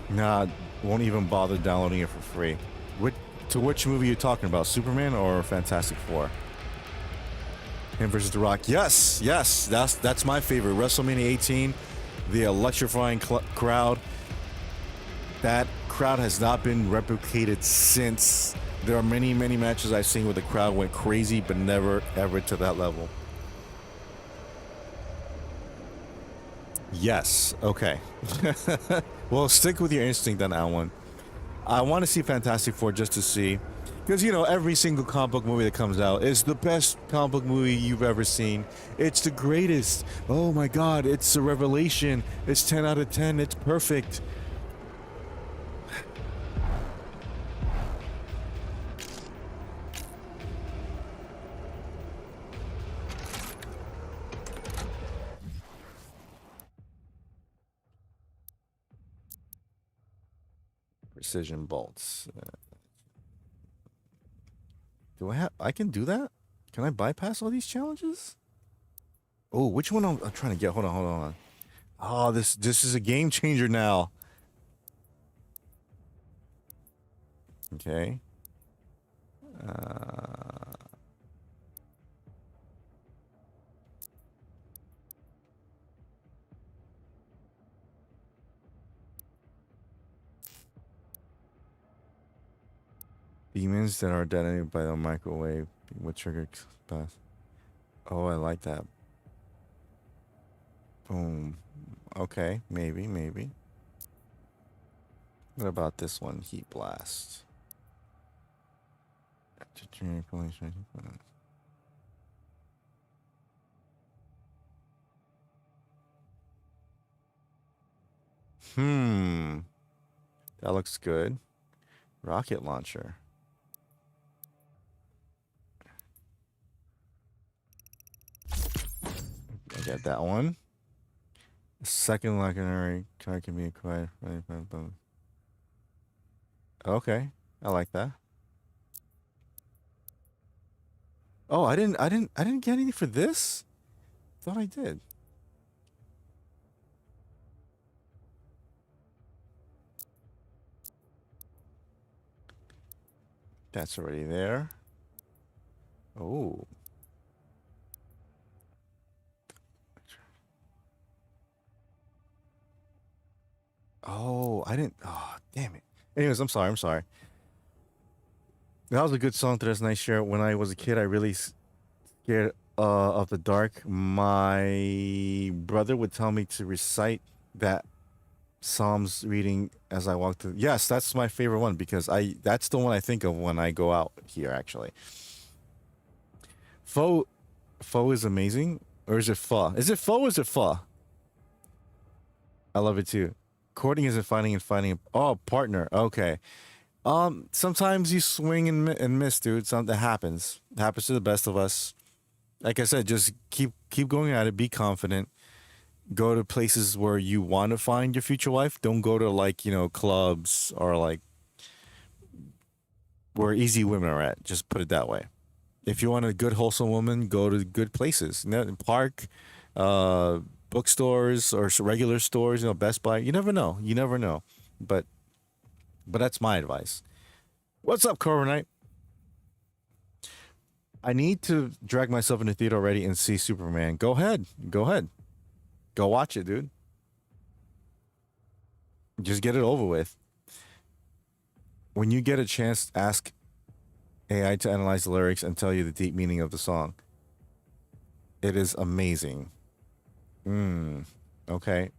[SPEAKER 1] Nah, won't even bother downloading it for free. To which movie are you talking about? Superman or Fantastic Four? Him versus The Rock. Yes, yes, that's my favorite. WrestleMania 18, the electrifying crowd. That crowd has not been replicated since. There are many, many matches I've seen where the crowd went crazy, but never ever to that level. Yes. Okay. Well, stick with your instinct on that one. I want to see Fantastic Four just to see. Because, you know, every single comic book movie that comes out is the best comic book movie you've ever seen. It's the greatest. Oh my God, it's a revelation. It's 10 out of 10. It's perfect. Precision bolts. Do I have? I can do that? Can I bypass all these challenges? Oh, which one I'm trying to get? Hold on, hold on. Oh, this is a game changer now. Okay. Demons that are detonated by the microwave with trigger pass. Oh, I like that. Boom. Okay, maybe, maybe. What about this one? Heat blast. Hmm. That looks good. Rocket launcher. I got that one. Second legendary card can be acquired. Okay, I like that. Oh, I didn't get anything for this. Thought I did. That's already there. Oh. Oh, I didn't. Oh, damn it. Anyways, I'm sorry. I'm sorry. That was a good song to this night share. When I was a kid, I really scared of the dark. My brother would tell me to recite that Psalms reading as I walk through. Yes, that's my favorite one because that's the one I think of when I go out here actually. Foe is amazing. Or is it pho? Is it pho or is it pho? I love it too. Courting isn't finding and finding. Oh, partner. Okay. Sometimes you swing and miss, dude. Something happens. It happens to the best of us. Like I said, just keep going at it. Be confident. Go to places where you want to find your future wife. Don't go to like clubs or like where easy women are at. Just put it that way. If you want a good wholesome woman, go to good places. Park, uh, bookstores or regular stores. Best Buy. You never know. You never know. But that's my advice. What's up, Coronite? I need to drag myself in the theater already and see Superman. Go ahead. Go ahead. Go watch it, dude. Just get it over with. When you get a chance, ask AI to analyze the lyrics and tell you the deep meaning of the song. It is amazing. Okay.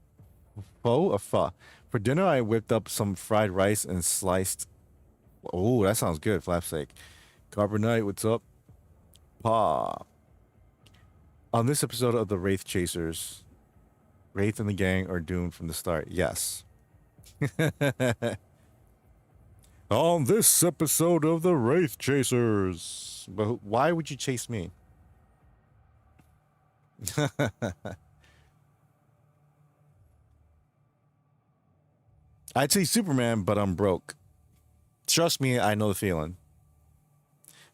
[SPEAKER 1] Pho or pho? For dinner, I whipped up some fried rice and sliced. Oh, that sounds good. Flapsteak. Carbonite, what's up? Pa. On this episode of the Wraith Chasers, Wraith and the gang are doomed from the start. Yes. On this episode of the Wraith Chasers. But why would you chase me? I'd say Superman, but I'm broke. Trust me, I know the feeling.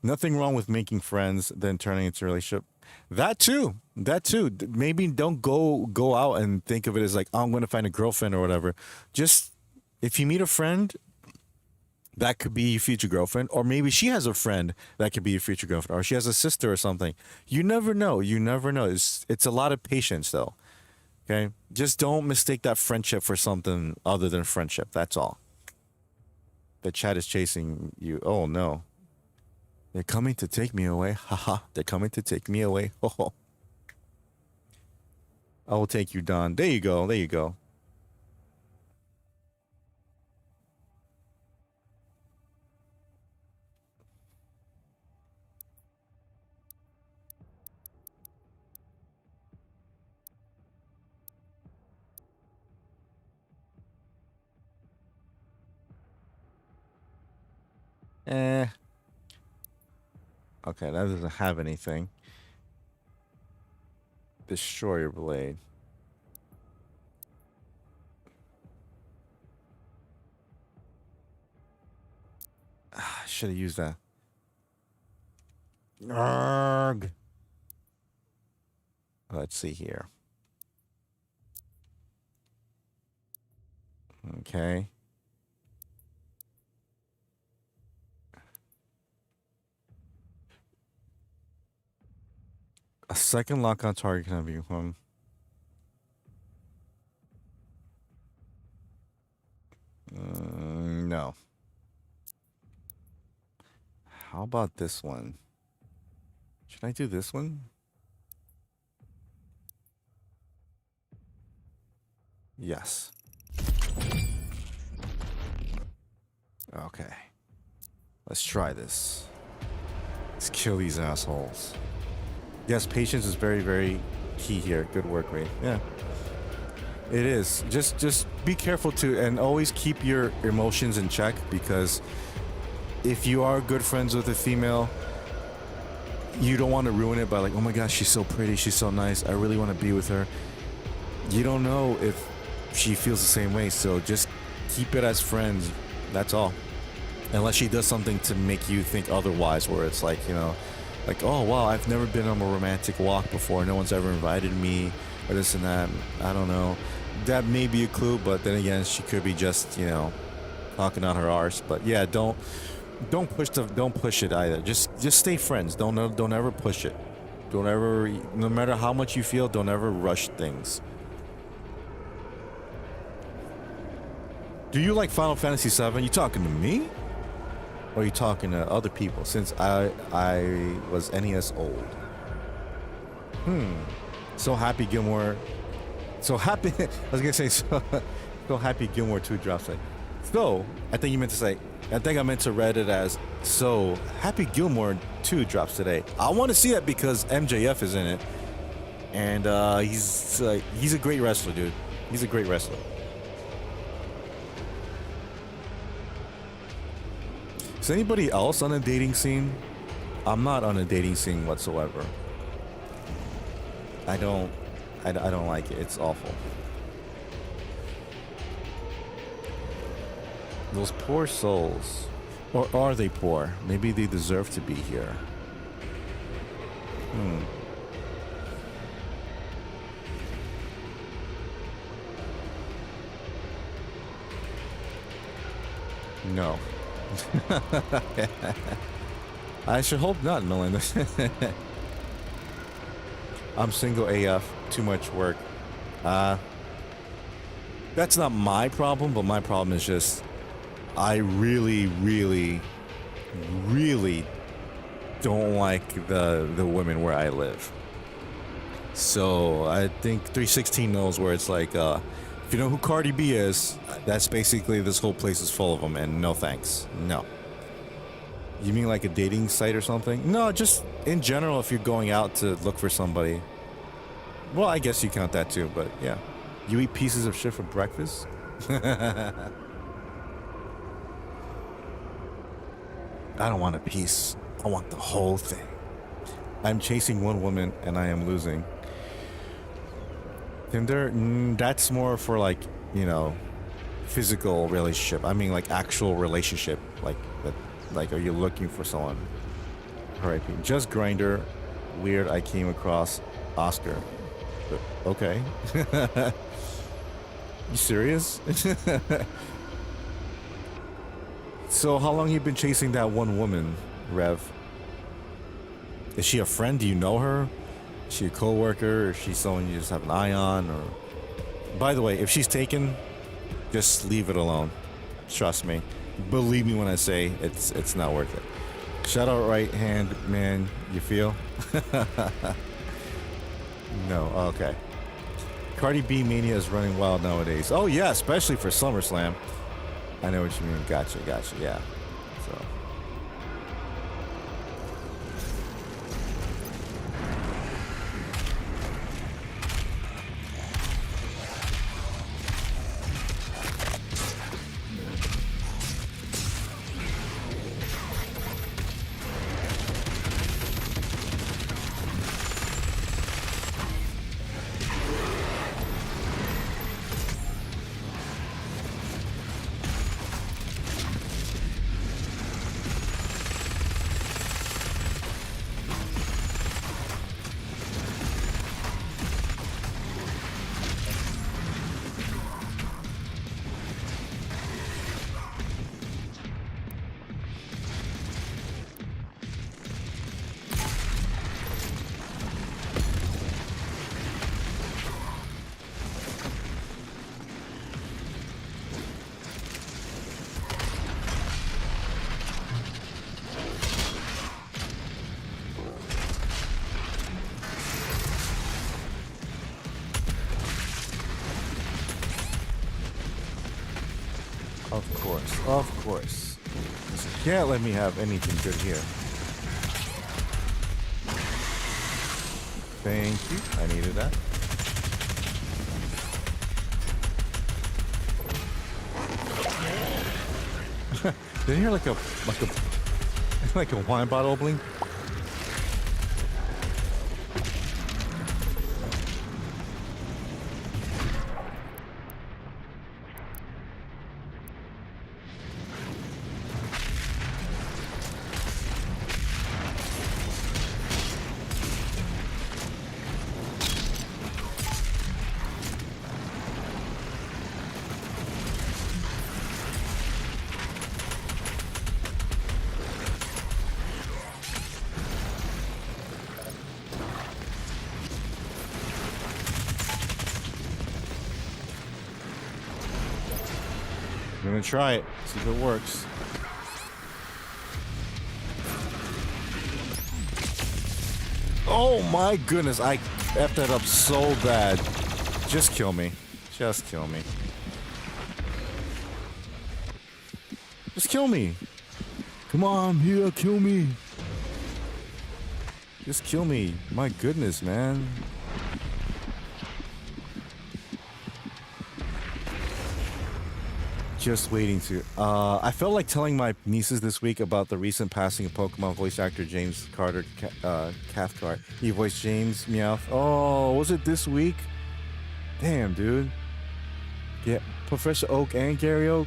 [SPEAKER 1] Nothing wrong with making friends, then turning into a relationship. That too. That too. Maybe don't go out and think of it as like, oh, I'm going to find a girlfriend or whatever. Just if you meet a friend, that could be your future girlfriend, or maybe she has a friend that could be your future girlfriend, or she has a sister or something. You never know. You never know. It's a lot of patience though. Okay? Just don't mistake that friendship for something other than friendship. That's all. The chat is chasing you. Oh no. They're coming to take me away. Haha. They're coming to take me away. Oh. I will take you, Don. There you go. There you go. Eh. Okay, that doesn't have anything. Destroyer blade. I should have used that. Arrgh. Let's see here. Okay. A second lock on target can be no. How about this one? Should I do this one? Yes. Okay. Let's try this. Let's kill these assholes. Yes, patience is very, very key here. Good work, Ray. Yeah. It is. Just be careful too, and always keep your emotions in check, because if you are good friends with a female, you don't want to ruin it by like, oh my gosh, she's so pretty, she's so nice, I really want to be with her. You don't know if she feels the same way, so just keep it as friends. That's all. Unless she does something to make you think otherwise, where it's like, you know, like, oh wow, I've never been on a romantic walk before, no one's ever invited me, or this and that. I don't know. That may be a clue, but then again, she could be just, you know, talking out her arse. But yeah, don't push it either. Just stay friends. Don't ever push it. Don't ever, no matter how much you feel, don't ever rush things. Do you like Final Fantasy VII? You talking to me? Or are you talking to other people? Since I was NES old. So happy Gilmore. So happy. I was gonna say so happy Gilmore 2 drops it. So I think you meant to say. I think I meant to read it as so happy Gilmore 2 drops today. I want to see that because MJF is in it, and he's a great wrestler, dude. He's a great wrestler. Is anybody else on a dating scene? I'm not on a dating scene whatsoever. I don't like it. It's awful. Those poor souls. Or are they poor? Maybe they deserve to be here. No. I should hope not, Melinda. I'm single AF. Too much work. Uh, that's not my problem, but my problem is just I really, really, really don't like the women where I live. So I think 316 knows where it's like, if you know who Cardi B is, that's basically this whole place is full of them, and no thanks. No. You mean like a dating site or something? No, just in general, if you're going out to look for somebody. Well, I guess you count that too, but yeah. You eat pieces of shit for breakfast? I don't want a piece. I want the whole thing. I'm chasing one woman and I am losing. Tinder, that's more for like, you know, physical relationship. I mean like actual relationship. Like, are you looking for someone? R.I.P. Just Grinder. Weird. I came across Oscar. But, okay. You serious? So how long you been chasing that one woman, Rev? Is she a friend? Do you know her? Is she a coworker? Or is she someone you just have an eye on? Or by the way, if she's taken, just leave it alone. Trust me. Believe me when I say it's not worth it. Shout out right hand man, you feel? No, okay. Cardi B mania is running wild nowadays. Oh yeah, especially for SummerSlam. I know what you mean. Gotcha, yeah. So Of course. You can't let me have anything good here. Thank you. I needed that. Did you hear like a wine bottle opening? I'm gonna try it, see if it works. Oh my goodness, I effed that up so bad. Just kill me. Just kill me. Just kill me. Come on, here, kill me. Just kill me. My goodness, man. Just waiting to. I felt like telling my nieces this week about the recent passing of Pokemon voice actor James Carter Cathcart. He voiced James Meowth. Oh, was it this week? Damn, dude. Yeah, Professor Oak and Gary Oak.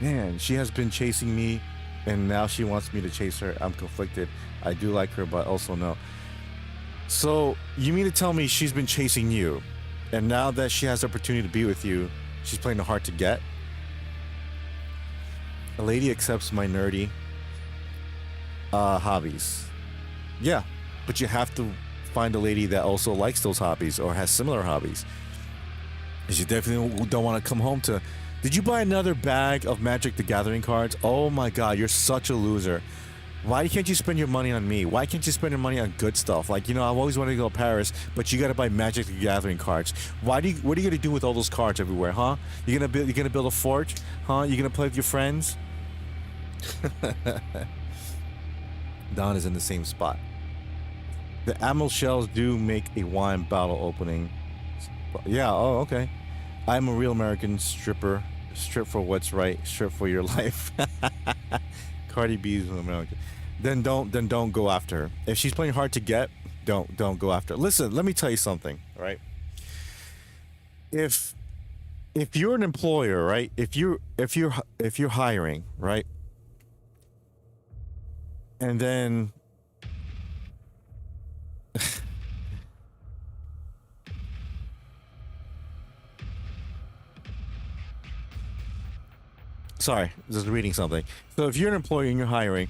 [SPEAKER 1] Man, she has been chasing me, and now she wants me to chase her. I'm conflicted. I do like her, but also no. So, you mean to tell me she's been chasing you, and now that she has the opportunity to be with you, she's playing the hard to get? A lady accepts my nerdy. hobbies. Yeah, but you have to find a lady that also likes those hobbies or has similar hobbies. Because you definitely don't want to come home to. Did you buy another bag of Magic the Gathering cards? Oh my god, you're such a loser. Why can't you spend your money on me? Why can't you spend your money on good stuff? Like, I've always wanted to go to Paris, but you gotta buy Magic the Gathering cards. What are you gonna do with all those cards everywhere, huh? You're gonna build a fort? Huh? You're gonna play with your friends? Don is in the same spot. The ammo shells do make a wine bottle opening. Yeah, oh, okay. I'm a real American stripper. Strip for what's right. Strip for your life. Cardi B's an American. Then don't go after her. If she's playing hard to get, don't go after her. Listen, let me tell you something, all right? If you're an employer, right? If you're hiring, right? And then sorry, just reading something. So if you're an employer and you're hiring,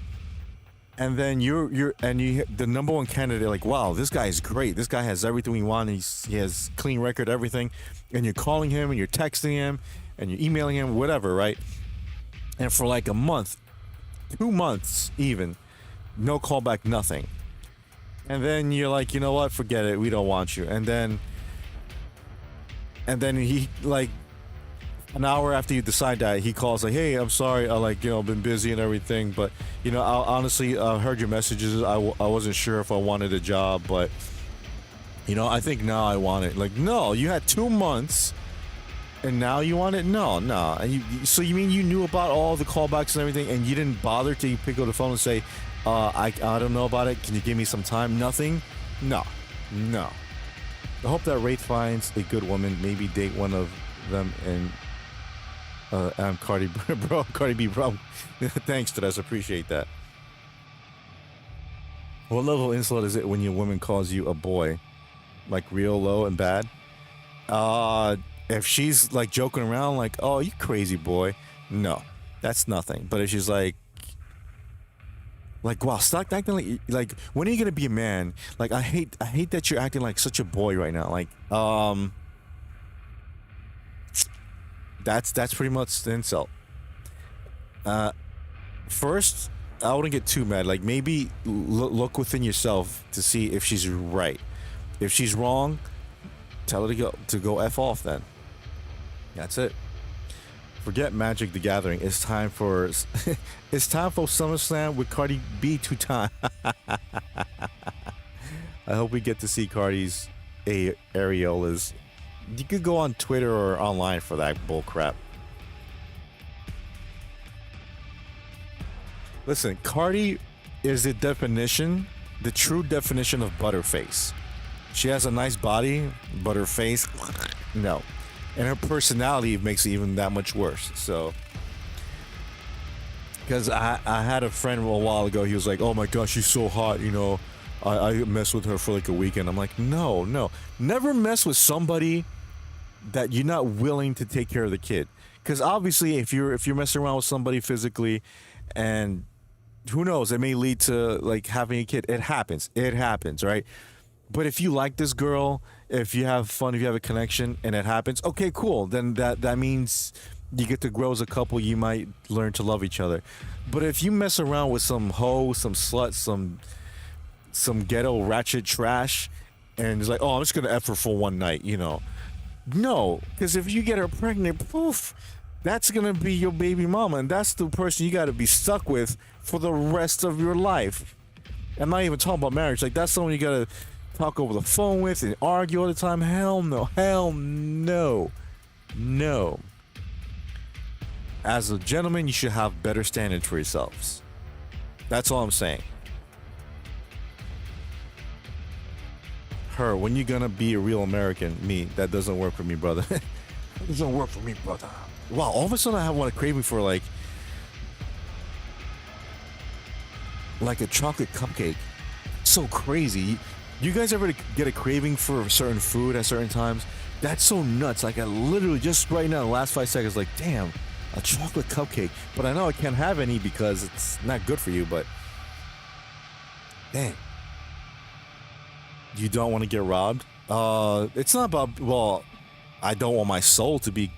[SPEAKER 1] and then you the number one candidate, like, wow, this guy is great. This guy has everything we want. He has clean record, everything. And you're calling him and you're texting him and you're emailing him, whatever, right? And for like a month, 2 months even, no callback, nothing. And then you're like, you know what? Forget it. We don't want you. And then he, like, an hour after you decide that, he calls like, hey, I'm sorry, been busy and everything, but I honestly heard your messages. I wasn't sure if I wanted a job, but I think now I want it. Like, no, you had 2 months and now you want it? No. So you mean you knew about all the callbacks and everything and you didn't bother to pick up the phone and say, I don't know about it, can you give me some time? Nothing? No. I hope that Wraith finds a good woman, maybe date one of them, and I'm Cardi B, bro. Thanks, Stress. Appreciate that. What level of insult is it when your woman calls you a boy? Like real low and bad? If she's like joking around, like, oh, you crazy boy. No, that's nothing. But if she's like, wow, stop acting like, when are you gonna be a man? Like, I hate that you're acting like such a boy right now. Like, that's pretty much the insult. First, I wouldn't get too mad. Like, maybe look within yourself to see if she's right. If she's wrong, tell her to go F off then. That's it. Forget Magic the Gathering. It's time for SummerSlam with Cardi B 2 time. I hope we get to see Cardi's areolas. You could go on Twitter or online for that bull crap. Listen, Cardi is the true definition of butterface. She has a nice body, but her face, no. And her personality makes it even that much worse. So, because I had a friend a while ago, he was like, oh my gosh, she's so hot, I messed with her for like a weekend. I'm like, no. Never mess with somebody that you're not willing to take care of the kid. Because obviously, if you're messing around with somebody physically, and who knows, it may lead to like having a kid. It happens, right? But if you like this girl, if you have fun, if you have a connection, and it happens, okay, cool. Then that means you get to grow as a couple. You might learn to love each other. But if you mess around with some hoe, some slut, some ghetto ratchet trash, and it's like, oh, I'm just gonna F her for one night, No, because if you get her pregnant, poof, that's gonna be your baby mama, and that's the person you gotta be stuck with for the rest of your life. I'm not even talking about marriage. Like, that's someone you gotta talk over the phone with and argue all the time. Hell no. As a gentleman, you should have better standards for yourselves. That's all I'm saying. Her, when you gonna be a real American? Me, that doesn't work for me, brother. It doesn't work for me, brother. Wow, all of a sudden I have one craving for like a chocolate cupcake. So crazy. You guys ever get a craving for a certain food at certain times? That's so nuts. Like, I literally just right now, in the last 5 seconds, like, damn, a chocolate cupcake. But I know I can't have any because it's not good for you, but Dang. You don't want to get robbed? It's not about, well, I don't want my soul to be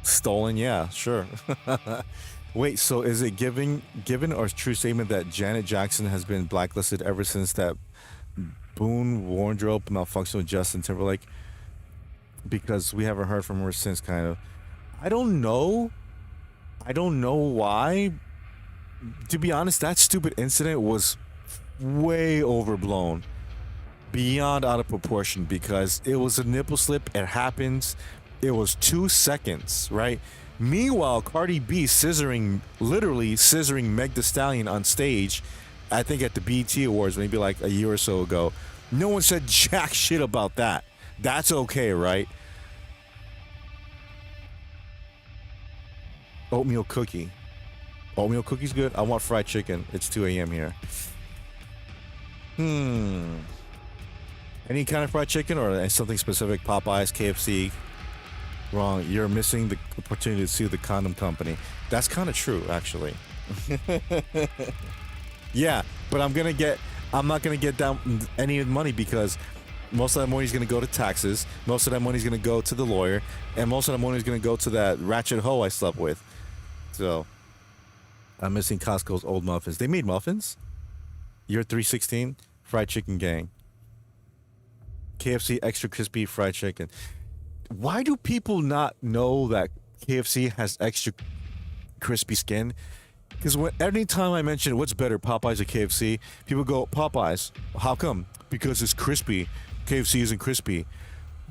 [SPEAKER 1] stolen. Yeah, sure. Wait, so is it given or true statement that Janet Jackson has been blacklisted ever since that Boone wardrobe malfunction with Justin Timberlake? Because we haven't heard from her since, kind of. I don't know. I don't know why. To be honest, that stupid incident was way overblown, beyond out of proportion, because it was a nipple slip. It happens. It was 2 seconds, right? Meanwhile, Cardi B literally scissoring Meg Thee Stallion on stage, I think at the BET Awards, maybe like a year or so ago. No one said jack shit about that. That's okay, right? Oatmeal cookie. Oatmeal cookie's good. I want fried chicken. It's 2 a.m. here. Any kind of fried chicken or something specific? Popeyes, KFC? Wrong. You're missing the opportunity to sue the condom company. That's kind of true, actually. Yeah, but I'm not gonna get down any money because most of that money is gonna go to taxes. Most of that money is gonna go to the lawyer, and most of that money is gonna go to that ratchet hoe I slept with. So I'm missing Costco's old muffins. They made muffins. Year 316, fried chicken gang. KFC extra crispy fried chicken. Why do people not know that KFC has extra crispy skin? Because anytime I mention what's better, Popeyes or KFC, people go, Popeyes. How come? Because it's crispy. KFC isn't crispy.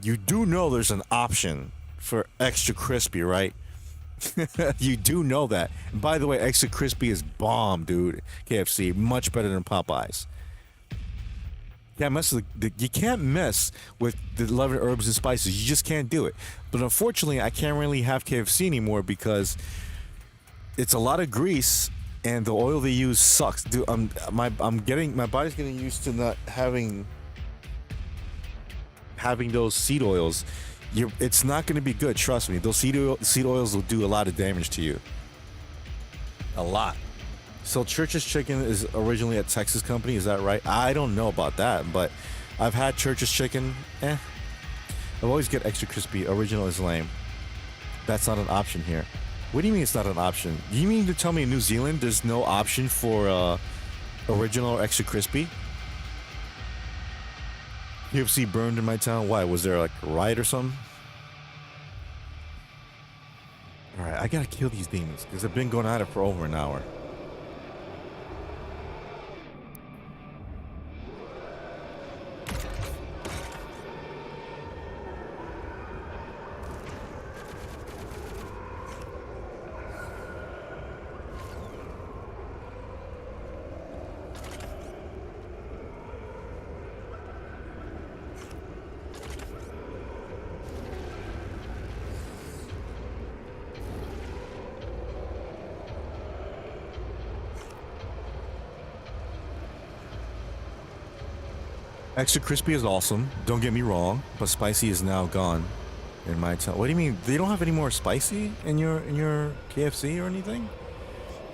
[SPEAKER 1] You do know there's an option for extra crispy, right? You do know that. And by the way, extra crispy is bomb, dude. KFC, much better than Popeyes. You can't mess with the 11 herbs and spices. You just can't do it. But unfortunately, I can't really have KFC anymore because it's a lot of grease and the oil they use sucks. Dude, my body's getting used to not having those seed oils. It's not going to be good. Trust me. Those seed oils will do a lot of damage to you. A lot. So Church's Chicken is originally a Texas company, is that right? I don't know about that, but I've had Church's Chicken. I always get extra crispy. Original is lame. That's not an option here. What do you mean it's not an option? You mean to tell me in New Zealand there's no option for original or extra crispy? KFC burned in my town. Why? Was there like a riot or something? Alright, I gotta kill these demons because I've been going at it for over an hour. Extra crispy is awesome. Don't get me wrong, but spicy is now gone in my town. What do you mean? They don't have any more spicy in your KFC or anything?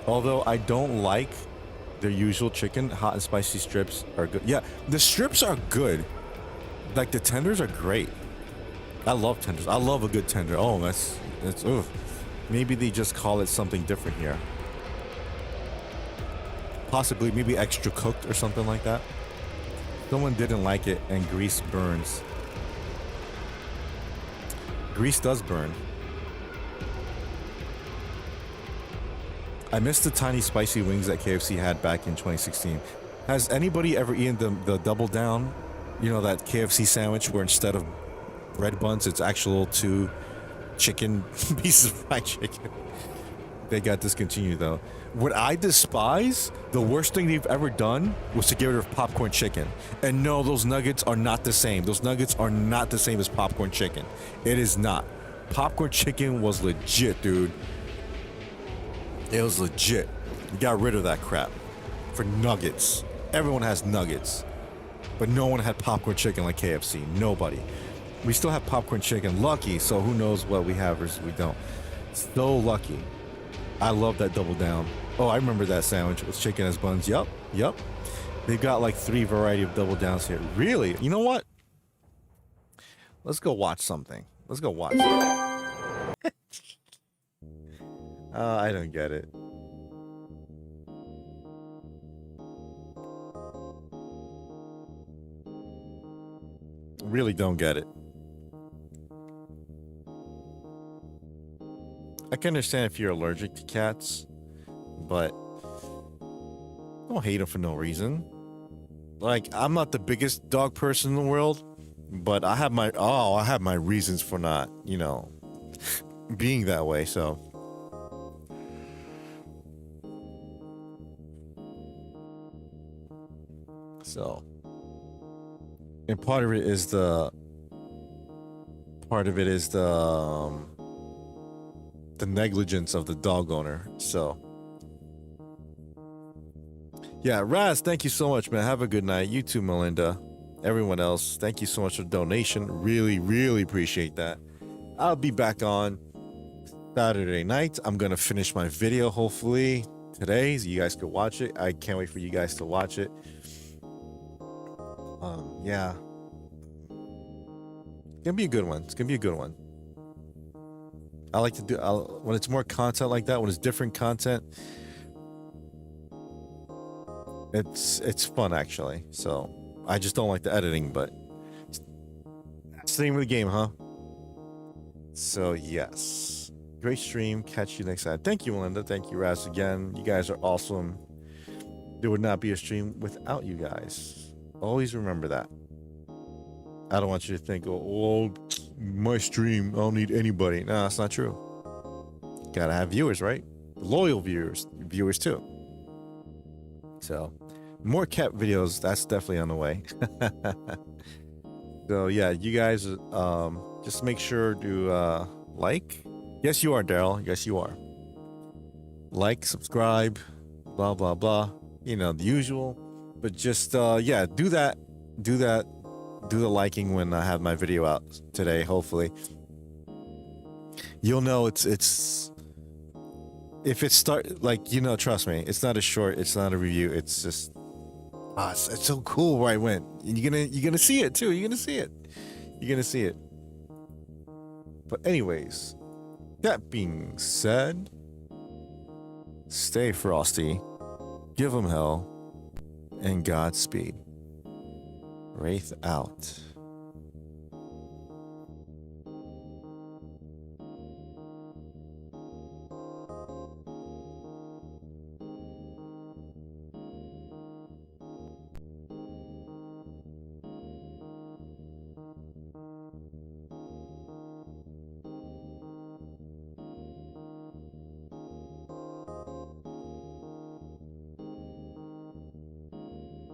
[SPEAKER 1] Although I don't like their usual chicken, hot and spicy strips are good. Yeah, the strips are good. Like the tenders are great. I love tenders. I love a good tender. Oh, that's ugh. Maybe they just call it something different here. Possibly maybe extra cooked or something like that. Someone didn't like it, and grease burns. Grease does burn. I miss the tiny spicy wings that KFC had back in 2016. Has anybody ever eaten the double down? You know, that KFC sandwich where instead of bread buns, it's actual 2 chicken pieces of fried chicken. They got discontinued though. What I despise, the worst thing they've ever done was to get rid of popcorn chicken. And no, those nuggets are not the same. Those nuggets are not the same as popcorn chicken. It is not. Popcorn chicken was legit, dude. It was legit. You got rid of that crap for nuggets. Everyone has nuggets. But no one had popcorn chicken like KFC. Nobody. We still have popcorn chicken. Lucky, so who knows what we have versus we don't. So lucky. I love that double down. Oh, I remember that sandwich with chicken as buns. Yup. They've got like 3 variety of double downs here. Really? You know what? Let's go watch something. Let's go watch something. I don't get it. Really don't get it. I can understand if you're allergic to cats, but don't hate them for no reason. Like, I'm not the biggest dog person in the world, but I have my reasons for not, being that way, so. And part of it is the negligence of the dog owner. So yeah, Raz, thank you so much, man. Have a good night. You too, Melinda. Everyone else, thank you so much for the donation. Really, really appreciate that. I'll be back on Saturday night. I'm gonna finish my video hopefully today, so you guys can watch it. I can't wait for you guys to watch it. Yeah, it's gonna be a good one. It's gonna be a good one. I like to do when it's more content like that, when it's different content. It's fun actually. So I just don't like the editing, but that's the name of the game, huh? So yes, great stream. Catch you next time. Thank you, Melinda. Thank you, Raz, again. You guys are awesome. There would not be a stream without you guys. Always remember that. I don't want you to think, oh, my stream, I don't need anybody. No, that's not true. Gotta have viewers, right? Loyal viewers too. So, more cat videos, that's definitely on the way. So yeah, you guys, just make sure to like. Yes, you are, Daryl. Yes, you are. Like, subscribe, blah blah blah. The usual. But just yeah, do that. Do the liking when I have my video out today. Hopefully, you'll know it's if it start like trust me, it's not a short, it's not a review. It's just it's so cool where I went. And you're gonna see it too. You're gonna see it. You're gonna see it. But anyways, that being said, stay frosty, give them hell, and Godspeed. Wraith out.